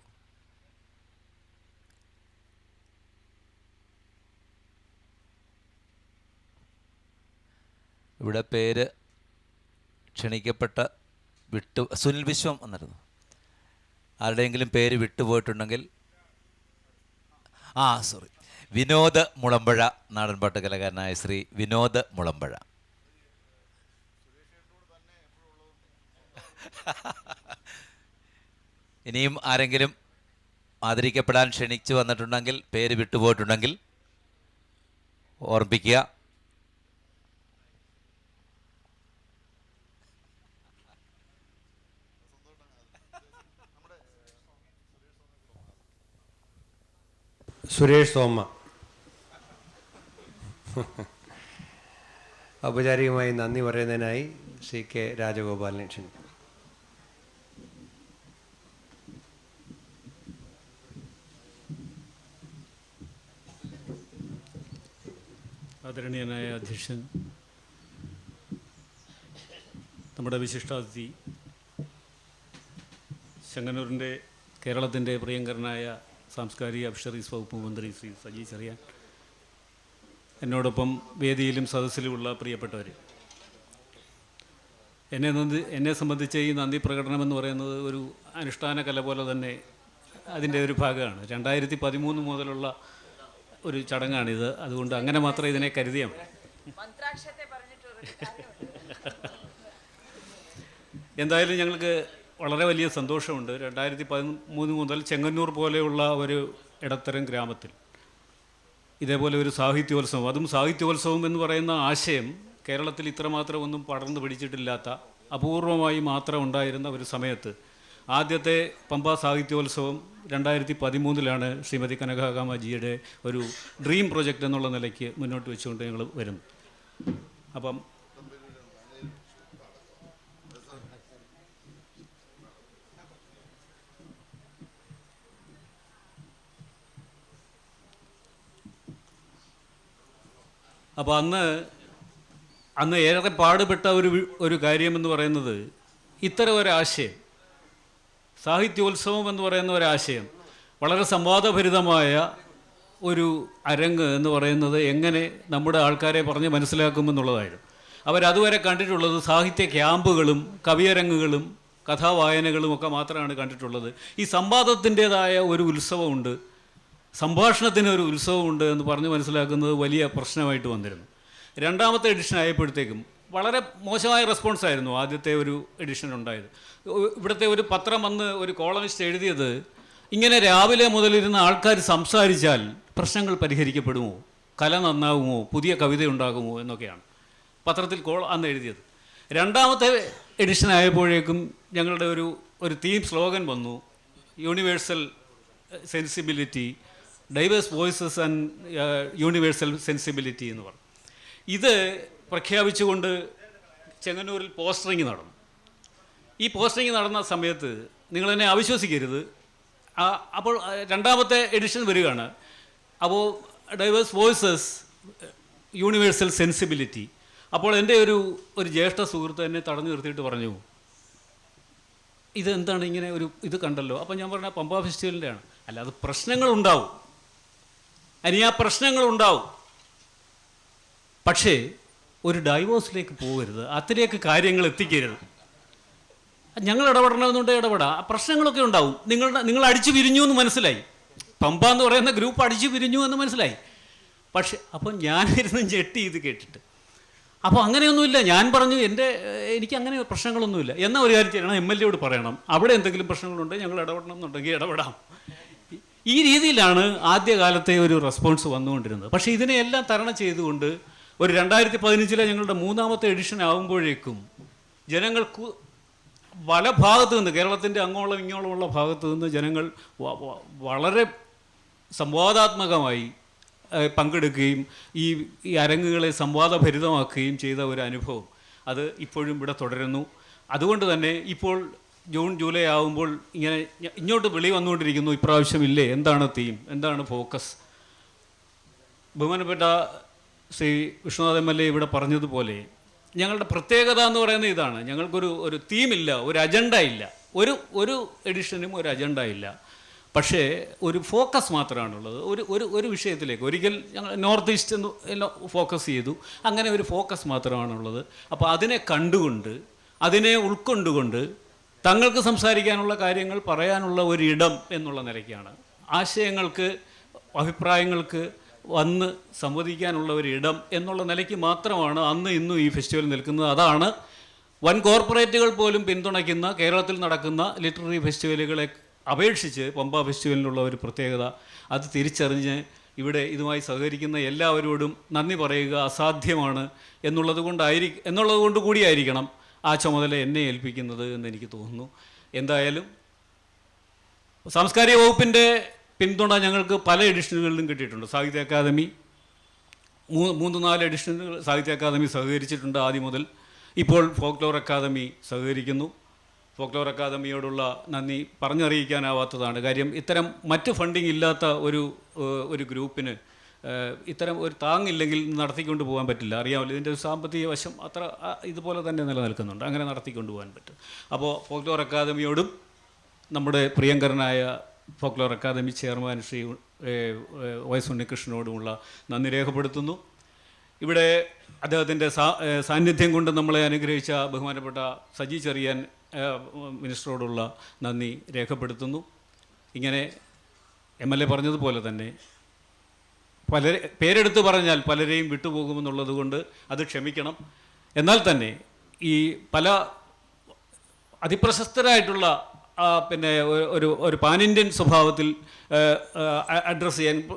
ഇവിടെ പേര് ക്ഷണിക്കപ്പെട്ട സുനിൽ വിശ്വം വന്നിരുന്നു. ആരുടെയെങ്കിലും പേര് വിട്ടുപോയിട്ടുണ്ടെങ്കിൽ സോറി, വിനോദ് മുളമ്പഴ, നാടൻപാട്ട് കലാകാരനായ ശ്രീ വിനോദ് മുളമ്പഴ. ഇനിയും ആരെങ്കിലും ആദരിക്കപ്പെടാൻ ക്ഷണിച്ചു വന്നിട്ടുണ്ടെങ്കിൽ, പേര് വിട്ടുപോയിട്ടുണ്ടെങ്കിൽ ഓർമ്മിപ്പിക്കുക. സുരേഷ് സോമ ഔപചാരികമായി നന്ദി പറയുന്നതിനായി CK രാജഗോപാലിനെ ക്ഷണിക്കുന്നു. ആദരണീയനായ അധ്യക്ഷൻ, നമ്മുടെ വിശിഷ്ടാതിഥി, ചെങ്ങന്നൂരിൻ്റെ കേരളത്തിൻ്റെ പ്രിയങ്കരനായ സാംസ്കാരിക ഫിഷറീസ് വകുപ്പ് മന്ത്രി ശ്രീ സജി ചെറിയാൻ, എന്നോടൊപ്പം വേദിയിലും സദസ്സിലുമുള്ള പ്രിയപ്പെട്ടവർ, എന്നെ സംബന്ധിച്ച് ഈ നന്ദി പ്രകടനമെന്ന് പറയുന്നത് ഒരു അനുഷ്ഠാന കല പോലെ തന്നെ അതിൻ്റെ ഒരു ഭാഗമാണ്. 2013 മുതലുള്ള ഒരു ചടങ്ങാണിത്. അതുകൊണ്ട് അങ്ങനെ മാത്രമേ ഇതിനെ കരുതിയാൽ മതി. എന്തായാലും ഞങ്ങൾക്ക് വളരെ വലിയ സന്തോഷമുണ്ട്. 2013 മുതൽ ചെങ്ങന്നൂർ പോലെയുള്ള ഒരു ഇടത്തരം ഗ്രാമത്തിൽ ഇതേപോലെ ഒരു സാഹിത്യോത്സവം, അതും സാഹിത്യോത്സവം എന്ന് പറയുന്ന ആശയം കേരളത്തിൽ ഇത്രമാത്രം ഒന്നും പടർന്നു പിടിച്ചിട്ടില്ലാത്ത, അപൂർവമായി മാത്രം ഉണ്ടായിരുന്ന ഒരു സമയത്ത് ആദ്യത്തെ പമ്പ സാഹിത്യോത്സവം 2013 ശ്രീമതി കനകാകാമജിയുടെ ഒരു ഡ്രീം പ്രൊജക്റ്റ് എന്നുള്ള നിലയ്ക്ക് മുന്നോട്ട് വെച്ചുകൊണ്ട് ഞങ്ങൾ വരുന്നു. അപ്പം അപ്പോൾ അന്ന് ഏറെ പാടുപെട്ട ഒരു കാര്യമെന്ന് പറയുന്നത് ഇത്തരം ഒരാശയം, സാഹിത്യോത്സവം എന്ന് പറയുന്ന ഒരാശയം, വളരെ സംവാദഭരിതമായ ഒരു അരങ്ങ് എന്ന് പറയുന്നത് എങ്ങനെ നമ്മുടെ ആൾക്കാരെ പറഞ്ഞ് മനസ്സിലാക്കുമെന്നുള്ളതായിരുന്നു. അവരതുവരെ കണ്ടിട്ടുള്ളത് സാഹിത്യ ക്യാമ്പുകളും കവിയരങ്ങുകളും കഥാവായനകളും ഒക്കെ മാത്രമാണ് കണ്ടിട്ടുള്ളത്. ഈ സംവാദത്തിൻ്റേതായ ഒരു ഉത്സവമുണ്ട്, സംഭാഷണത്തിന് ഒരു ഉത്സവമുണ്ട് എന്ന് പറഞ്ഞ് മനസ്സിലാക്കുന്നത് വലിയ പ്രശ്നമായിട്ട് വന്നിരുന്നു. രണ്ടാമത്തെ എഡിഷൻ ആയപ്പോഴത്തേക്കും വളരെ മോശമായ റെസ്പോൺസായിരുന്നു ആദ്യത്തെ ഒരു എഡിഷൻ ഉണ്ടായത്. ഇവിടുത്തെ ഒരു പത്രം വന്ന് ഒരു കോളമിസ്റ്റ് എഴുതിയത്, ഇങ്ങനെ രാവിലെ മുതലിരുന്ന ആൾക്കാർ സംസാരിച്ചാൽ പ്രശ്നങ്ങൾ പരിഹരിക്കപ്പെടുമോ, കല നന്നാകുമോ, പുതിയ കവിത ഉണ്ടാകുമോ എന്നൊക്കെയാണ് പത്രത്തിൽ അന്ന് എഴുതിയത്. രണ്ടാമത്തെ എഡിഷൻ ആയപ്പോഴേക്കും ഞങ്ങളുടെ ഒരു തീം സ്ലോഗൻ വന്നു, universal sensibility, diverse voices and universal sensibility എന്ന് പറഞ്ഞു. ഇത് പ്രഖ്യാപിച്ചുകൊണ്ട് ചെങ്ങന്നൂരിൽ പോസ്റ്ററിങ് നടന്നു. ഈ പോസ്റ്ററിങ് നടന്ന സമയത്ത് നിങ്ങളെന്നെ അവിശ്വസിക്കരുത്, അപ്പോൾ രണ്ടാമത്തെ എഡിഷൻ വരികയാണ്. അപ്പോൾ ഡൈവേഴ്സ് വോയിസസ്, യൂണിവേഴ്സൽ സെൻസിബിലിറ്റി. അപ്പോൾ എൻ്റെ ഒരു ജ്യേഷ്ഠ സുഹൃത്ത് എന്നെ തടഞ്ഞു നിർത്തിയിട്ട് പറഞ്ഞു, ഇതെന്താണ് ഇങ്ങനെ ഇത് കണ്ടല്ലോ. അപ്പോൾ ഞാൻ പറഞ്ഞ പമ്പ ഫെസ്റ്റിവലിൻ്റെ ആണ്. അല്ല, അത് പ്രശ്നങ്ങളുണ്ടാവും, ആ പ്രശ്നങ്ങളുണ്ടാവും, പക്ഷേ ഒരു ഡൈവോഴ്സിലേക്ക് പോകരുത്, അതിലേക്ക് കാര്യങ്ങൾ എത്തിക്കരുത്. ഞങ്ങൾ ഇടപെടണമെന്നുണ്ട്, ഇടപെടാം, പ്രശ്നങ്ങളൊക്കെ ഉണ്ടാവും. നിങ്ങൾ അടിച്ചു പിരിഞ്ഞു എന്ന് മനസ്സിലായി, പമ്പ എന്ന് പറയുന്ന ഗ്രൂപ്പ് അടിച്ചു പിരിഞ്ഞു എന്ന് മനസ്സിലായി. പക്ഷേ അപ്പം ഞാനിരുന്ന് ഞെട്ടി ഇത് കേട്ടിട്ട്. അപ്പോൾ അങ്ങനെയൊന്നുമില്ല, ഞാൻ പറഞ്ഞു എനിക്ക് അങ്ങനെ പ്രശ്നങ്ങളൊന്നുമില്ല. എന്നാൽ ഒരു കാര്യം ചെയ്യണം, MLA പറയണം, അവിടെ എന്തെങ്കിലും പ്രശ്നങ്ങളുണ്ടെങ്കിൽ ഞങ്ങൾ ഇടപെടണം എന്നുണ്ടെങ്കിൽ ഇടപെടാം. ഈ രീതിയിലാണ് ആദ്യകാലത്തെ ഒരു റെസ്പോൺസ് വന്നുകൊണ്ടിരുന്നത്. പക്ഷേ ഇതിനെയെല്ലാം തരണം ചെയ്തുകൊണ്ട് ഒരു 2015 ഞങ്ങളുടെ മൂന്നാമത്തെ എഡിഷൻ ആകുമ്പോഴേക്കും ജനങ്ങൾക്ക് പല ഭാഗത്തു നിന്ന്, കേരളത്തിൻ്റെ അങ്ങോളം ഇങ്ങോളമുള്ള ഭാഗത്തു നിന്ന് ജനങ്ങൾ വളരെ സംവാദാത്മകമായി പങ്കെടുക്കുകയും ഈ അരങ്ങുകളെ സംവാദഭരിതമാക്കുകയും ചെയ്ത ഒരു അനുഭവം അത് ഇപ്പോഴും ഇവിടെ തുടരുന്നു. അതുകൊണ്ട് തന്നെ ഇപ്പോൾ ജൂൺ ജൂലൈ ആകുമ്പോൾ ഇങ്ങോട്ട് വിളി വന്നുകൊണ്ടിരിക്കുന്നു, ഇപ്രാവശ്യം ഇല്ലേ, എന്താണ് തീം, എന്താണ് ഫോക്കസ്. ബഹുമാനപ്പെട്ട ശ്രീ വിശ്വനാഥ് MLA ഇവിടെ പറഞ്ഞതുപോലെ ഞങ്ങളുടെ പ്രത്യേകത എന്ന് പറയുന്നത് ഇതാണ്, ഞങ്ങൾക്കൊരു തീമില്ല, ഒരു അജണ്ട ഇല്ല, ഒരു എഡിഷനും ഒരു അജണ്ട ഇല്ല. പക്ഷേ ഒരു ഫോക്കസ് മാത്രമാണുള്ളത്, ഒരു വിഷയത്തിലേക്ക്. ഒരിക്കൽ ഞങ്ങൾ നോർത്ത് ഈസ്റ്റ് എന്ന് ഫോക്കസ് ചെയ്തു, അങ്ങനെ ഒരു ഫോക്കസ് മാത്രമാണുള്ളത്. അപ്പോൾ അതിനെ കണ്ടുകൊണ്ട്, അതിനെ ഉൾക്കൊണ്ടുകൊണ്ട് തങ്ങൾക്ക് സംസാരിക്കാനുള്ള കാര്യങ്ങൾ പറയാനുള്ള ഒരിടം എന്നുള്ള നിലയ്ക്കാണ്, ആശയങ്ങൾക്ക് അഭിപ്രായങ്ങൾക്ക് വന്ന് സംവദിക്കാനുള്ള ഒരിടം എന്നുള്ള നിലയ്ക്ക് മാത്രമാണ് അന്ന് ഇന്നും ഈ ഫെസ്റ്റിവൽ നിൽക്കുന്നത്. അതാണ് വൻ കോർപ്പറേറ്റുകൾ പോലും പിന്തുണയ്ക്കുന്ന കേരളത്തിൽ നടക്കുന്ന ലിറ്റററി ഫെസ്റ്റിവലുകളെ അപേക്ഷിച്ച് പമ്പ ഫെസ്റ്റിവലിനുള്ള ഒരു പ്രത്യേകത. അത് തിരിച്ചറിഞ്ഞ് ഇവിടെ ഇതുമായി സഹകരിക്കുന്ന എല്ലാവരോടും നന്ദി പറയുക അസാധ്യമാണ് എന്നുള്ളത് കൊണ്ട് കൂടിയായിരിക്കണം ആ ചുമതല എന്നെ ഏൽപ്പിക്കുന്നത് എന്ന് എനിക്ക് തോന്നുന്നു. എന്തായാലും സാംസ്കാരിക വകുപ്പിൻ്റെ പിന്തുണ ഞങ്ങൾക്ക് പല എഡിഷനുകളിലും കിട്ടിയിട്ടുണ്ട്. സാഹിത്യ അക്കാദമി 3-4 എഡിഷനുകൾ സാഹിത്യ അക്കാദമി സഹകരിച്ചിട്ടുണ്ട് ആദ്യം മുതൽ. ഇപ്പോൾ ഫോക്ലോർ അക്കാദമി സഹകരിക്കുന്നു. ഫോക്ലോർ അക്കാദമിയോടുള്ള നന്ദി പറഞ്ഞറിയിക്കാനാവാത്തതാണ്. കാര്യം ഇത്തരം മറ്റ് ഫണ്ടിങ് ഇല്ലാത്ത ഒരു ഗ്രൂപ്പിന് ഇത്തരം ഒരു താങ്ങില്ലെങ്കിൽ നടത്തിക്കൊണ്ട് പോകാൻ പറ്റില്ല. അറിയാമല്ലോ, ഇതിൻ്റെ ഒരു സാമ്പത്തിക വശം അത്ര ഇതുപോലെ തന്നെ നിലനിൽക്കുന്നുണ്ട്, അങ്ങനെ നടത്തിക്കൊണ്ട് പോകാൻ പറ്റും. അപ്പോൾ ഫോക്ലോർ അക്കാദമിയോടും നമ്മുടെ പ്രിയങ്കരനായ ഫോക്ലോർ അക്കാദമി ചെയർമാൻ ശ്രീ വൈസ് ഉണ്ണികൃഷ്ണനോടുമുള്ള നന്ദി രേഖപ്പെടുത്തുന്നു. ഇവിടെ അദ്ദേഹത്തിൻ്റെ സാന്നിധ്യം കൊണ്ട് നമ്മളെ അനുഗ്രഹിച്ച ബഹുമാനപ്പെട്ട സജി ചെറിയാൻ മിനിസ്റ്ററോടുള്ള നന്ദി രേഖപ്പെടുത്തുന്നു. ഇങ്ങനെ MLA പറഞ്ഞതുപോലെ തന്നെ പേരെടുത്ത് പറഞ്ഞാൽ പലരെയും വിട്ടുപോകുമെന്നുള്ളത് കൊണ്ട് അത് ക്ഷമിക്കണം. എന്നാൽ തന്നെ ഈ പല അതിപ്രശസ്തരായിട്ടുള്ള പിന്നെ ഒരു പാൻ ഇന്ത്യൻ സ്വഭാവത്തിൽ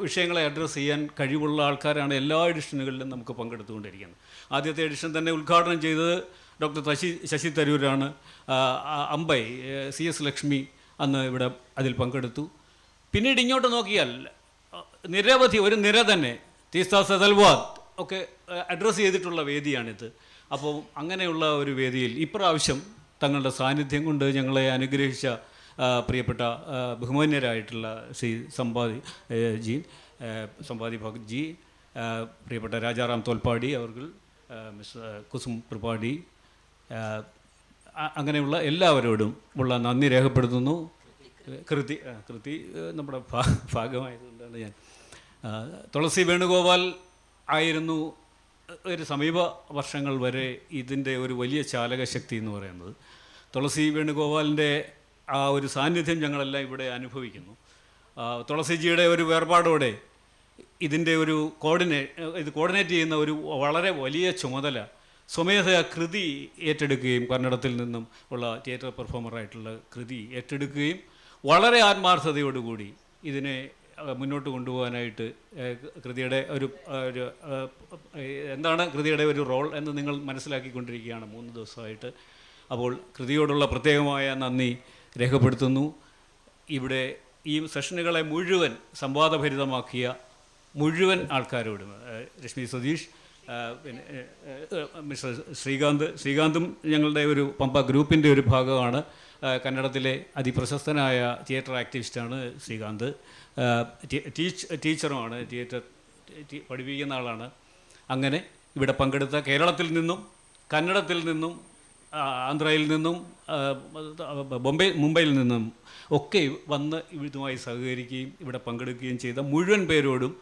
വിഷയങ്ങളെ അഡ്രസ്സ് ചെയ്യാൻ കഴിവുള്ള ആൾക്കാരാണ് എല്ലാ എഡിഷനുകളിലും നമുക്ക് പങ്കെടുത്തുകൊണ്ടിരിക്കുന്നത്. ആദ്യത്തെ എഡിഷൻ തന്നെ ഉദ്ഘാടനം ചെയ്തത് ഡോക്ടർ ശശി തരൂരാണ്. അമ്പൈ CS ലക്ഷ്മി അന്ന് ഇവിടെ അതിൽ പങ്കെടുത്തു. പിന്നീട് ഇങ്ങോട്ട് നോക്കിയാൽ നിരവധി ഒരു നിര തന്നെ തീസ്ത സദൽവാദ് ഒക്കെ അഡ്രസ്സ് ചെയ്തിട്ടുള്ള വേദിയാണിത്. അപ്പോൾ അങ്ങനെയുള്ള ഒരു വേദിയിൽ ഇപ്രാവശ്യം തങ്ങളുടെ സാന്നിധ്യം കൊണ്ട് ഞങ്ങളെ അനുഗ്രഹിച്ച പ്രിയപ്പെട്ട ബഹുമാന്യരായിട്ടുള്ള ശ്രീ സമ്പാദി ഭഗത് ജി, പ്രിയപ്പെട്ട രാജാറാം തോൽപ്പാടി അവർ, മിസ്റ്റർ കുസും ത്രിപാഠി, അങ്ങനെയുള്ള എല്ലാവരോടും ഉള്ള നന്ദി രേഖപ്പെടുത്തുന്നു. കൃതി നമ്മുടെ ഭാഗമായതുകൊണ്ടാണ് ഞാൻ. തുളസി വേണുഗോപാൽ ആയിരുന്നു ഒരു സമീപ വർഷങ്ങൾ വരെ ഇതിൻ്റെ ഒരു വലിയ ചാലകശക്തി എന്ന് പറയുന്നത്. തുളസി വേണുഗോപാലിൻ്റെ ആ ഒരു സാന്നിധ്യം ഞങ്ങളെല്ലാം ഇവിടെ അനുഭവിക്കുന്നു. തുളസിജിയുടെ ഒരു വേർപാടോടെ ഇതിൻ്റെ ഒരു കോർഡിനേറ്റ് ചെയ്യുന്ന ഒരു വളരെ വലിയ ചുമതല സ്വമേധയാ കൃതി ഏറ്റെടുക്കുകയും കന്നഡത്തിൽ നിന്നും ഉള്ള തിയേറ്റർ പെർഫോമറായിട്ടുള്ള കൃതി ഏറ്റെടുക്കുകയും വളരെ ആത്മാർത്ഥതയോടുകൂടി ഇതിനെ മുന്നോട്ട് കൊണ്ടുപോകാനായിട്ട് കൃതിയുടെ എന്താണ് കൃതിയുടെ ഒരു റോൾ എന്ന് നിങ്ങൾ മനസ്സിലാക്കിക്കൊണ്ടിരിക്കുകയാണ് 3 ദിവസമായിട്ട്. അപ്പോൾ കൃതിയോടുള്ള പ്രത്യേകമായ നന്ദി രേഖപ്പെടുത്തുന്നു. ഇവിടെ ഈ സെഷനുകളെ മുഴുവൻ സംവാദഭരിതമാക്കിയ മുഴുവൻ ആൾക്കാരോടും, രശ്മി സതീഷ്, പിന്നെ മിസ്റ്റർ ശ്രീകാന്തും ഞങ്ങളുടെ ഒരു പമ്പ ഗ്രൂപ്പിൻ്റെ ഒരു ഭാഗമാണ്. കന്നഡത്തിലെ അതിപ്രശസ്തനായ തിയേറ്റർ ആക്ടിവിസ്റ്റാണ് ശ്രീകാന്ത്. ടീച്ചറുമാണ്, തിയേറ്റർ പഠിപ്പിക്കുന്ന ആളാണ്. അങ്ങനെ ഇവിടെ പങ്കെടുത്ത കേരളത്തിൽ നിന്നും കന്നഡത്തിൽ നിന്നും ആന്ധ്രയിൽ നിന്നും മുംബൈയിൽ നിന്നും ഒക്കെ വന്ന് ഇതുമായി സഹകരിക്കുകയും ഇവിടെ പങ്കെടുക്കുകയും ചെയ്ത മുഴുവൻ പേരോടും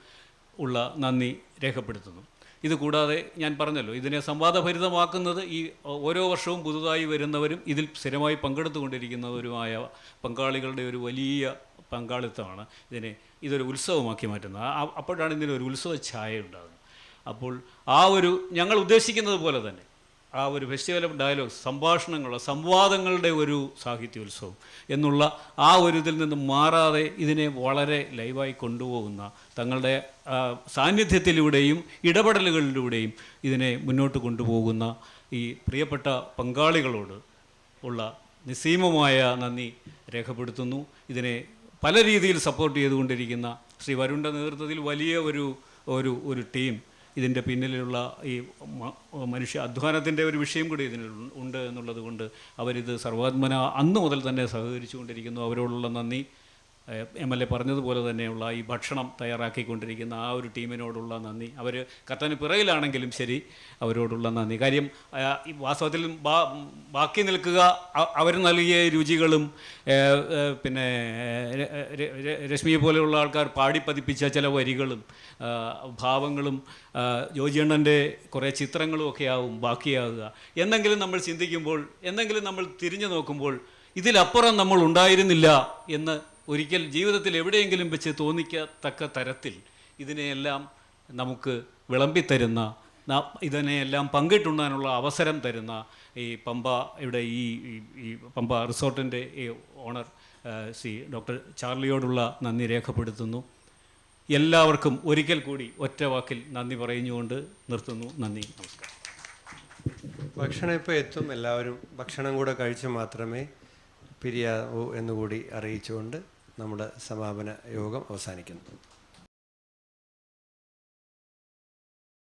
ഉള്ള നന്ദി രേഖപ്പെടുത്തുന്നു. ഇതുകൂടാതെ ഞാൻ പറഞ്ഞല്ലോ, ഇതിനെ സംവാദഭരിതമാക്കുന്നത് ഈ ഓരോ വർഷവും പുതുതായി വരുന്നവരും ഇതിൽ സ്ഥിരമായി പങ്കെടുത്തുകൊണ്ടിരിക്കുന്നവരുമായ പങ്കാളികളുടെ ഒരു വലിയ പങ്കാളിത്തമാണ് ഇതൊരു ഉത്സവമാക്കി മാറ്റുന്നത്. അപ്പോഴാണ് ഇതിനൊരു ഉത്സവ ഛായ ഉണ്ടാകുന്നത്. അപ്പോൾ ഞങ്ങൾ ഉദ്ദേശിക്കുന്നത് പോലെ തന്നെ ആ ഒരു ഫെസ്റ്റിവൽ ഓഫ് ഡയലോഗ്, സംവാദങ്ങളുടെ ഒരു സാഹിത്യോത്സവം എന്നുള്ള ആ ഒരു ഇതിൽ നിന്ന് മാറാതെ ഇതിനെ വളരെ ലൈവായി കൊണ്ടുപോകുന്ന, തങ്ങളുടെ സാന്നിധ്യത്തിലൂടെയും ഇടപെടലുകളിലൂടെയും ഇതിനെ മുന്നോട്ട് കൊണ്ടുപോകുന്ന ഈ പ്രിയപ്പെട്ട പങ്കാളികളോട് ഉള്ള നിസ്സീമമായ നന്ദി രേഖപ്പെടുത്തുന്നു. ഇതിനെ പല രീതിയിൽ സപ്പോർട്ട് ചെയ്തുകൊണ്ടിരിക്കുന്ന ശ്രീ വരുണിൻ്റെ നേതൃത്വത്തിൽ വലിയ ഒരു ടീം, ഇതിൻ്റെ പിന്നിലുള്ള ഈ മനുഷ്യ അധ്വാനത്തിൻ്റെ ഒരു വിഷയം കൂടി ഇതിൽ ഉണ്ട് എന്നുള്ളത് കൊണ്ട് അവരിത് സർവാത്മന അന്ന് മുതൽ തന്നെ സഹകരിച്ചു കൊണ്ടിരിക്കുന്നു. അവരോടുള്ള നന്ദി. MLA പറഞ്ഞതുപോലെ തന്നെയുള്ള ഈ ഭക്ഷണം തയ്യാറാക്കിക്കൊണ്ടിരിക്കുന്ന ആ ഒരു ടീമിനോടുള്ള നന്ദി. അവർ കർട്ടന് പിറകിലാണെങ്കിലും ശരി, അവരോടുള്ള നന്ദി. കാര്യം വാസ്തവത്തിൽ ബാക്കി നിൽക്കുക അവർ നൽകിയ രുചികളും പിന്നെ രശ്മിയെ പോലെയുള്ള ആൾക്കാർ പാടിപ്പതിപ്പിച്ച ചില വരികളും ഭാവങ്ങളും ജോജിയണ്ണൻ്റെ കുറേ ചിത്രങ്ങളും ഒക്കെ ആവും ബാക്കിയാകുക. എന്തെങ്കിലും നമ്മൾ ചിന്തിക്കുമ്പോൾ, എന്തെങ്കിലും നമ്മൾ തിരിഞ്ഞു നോക്കുമ്പോൾ ഇതിലപ്പുറം നമ്മൾ ഉണ്ടായിരുന്നില്ല എന്ന് ഒരിക്കൽ ജീവിതത്തിൽ എവിടെയെങ്കിലും വെച്ച് തോന്നിക്കത്തക്ക തരത്തിൽ ഇതിനെയെല്ലാം നമുക്ക് വിളമ്പിത്തരുന്ന, ഇതിനെയെല്ലാം പങ്കിട്ടുണ്ണാനുള്ള അവസരം തരുന്ന ഈ പമ്പയുടെ ഈ പമ്പ റിസോർട്ടിൻ്റെ ഈ ഓണർ ശ്രീ ഡോക്ടർ ചാർലിയോടുള്ള നന്ദി രേഖപ്പെടുത്തുന്നു. എല്ലാവർക്കും ഒരിക്കൽ കൂടി ഒറ്റ വാക്കിൽ നന്ദി പറഞ്ഞുകൊണ്ട് നിർത്തുന്നു. നന്ദി, നമസ്കാരം. ഭക്ഷണം ഇപ്പോൾ എത്തും. എല്ലാവരും ഭക്ഷണം കൂടെ കഴിച്ച് മാത്രമേ പിരിയാവൂ എന്നുകൂടി അറിയിച്ചുകൊണ്ട് നമ്മുടെ സമാപന യോഗം അവസാനിക്കുന്നു.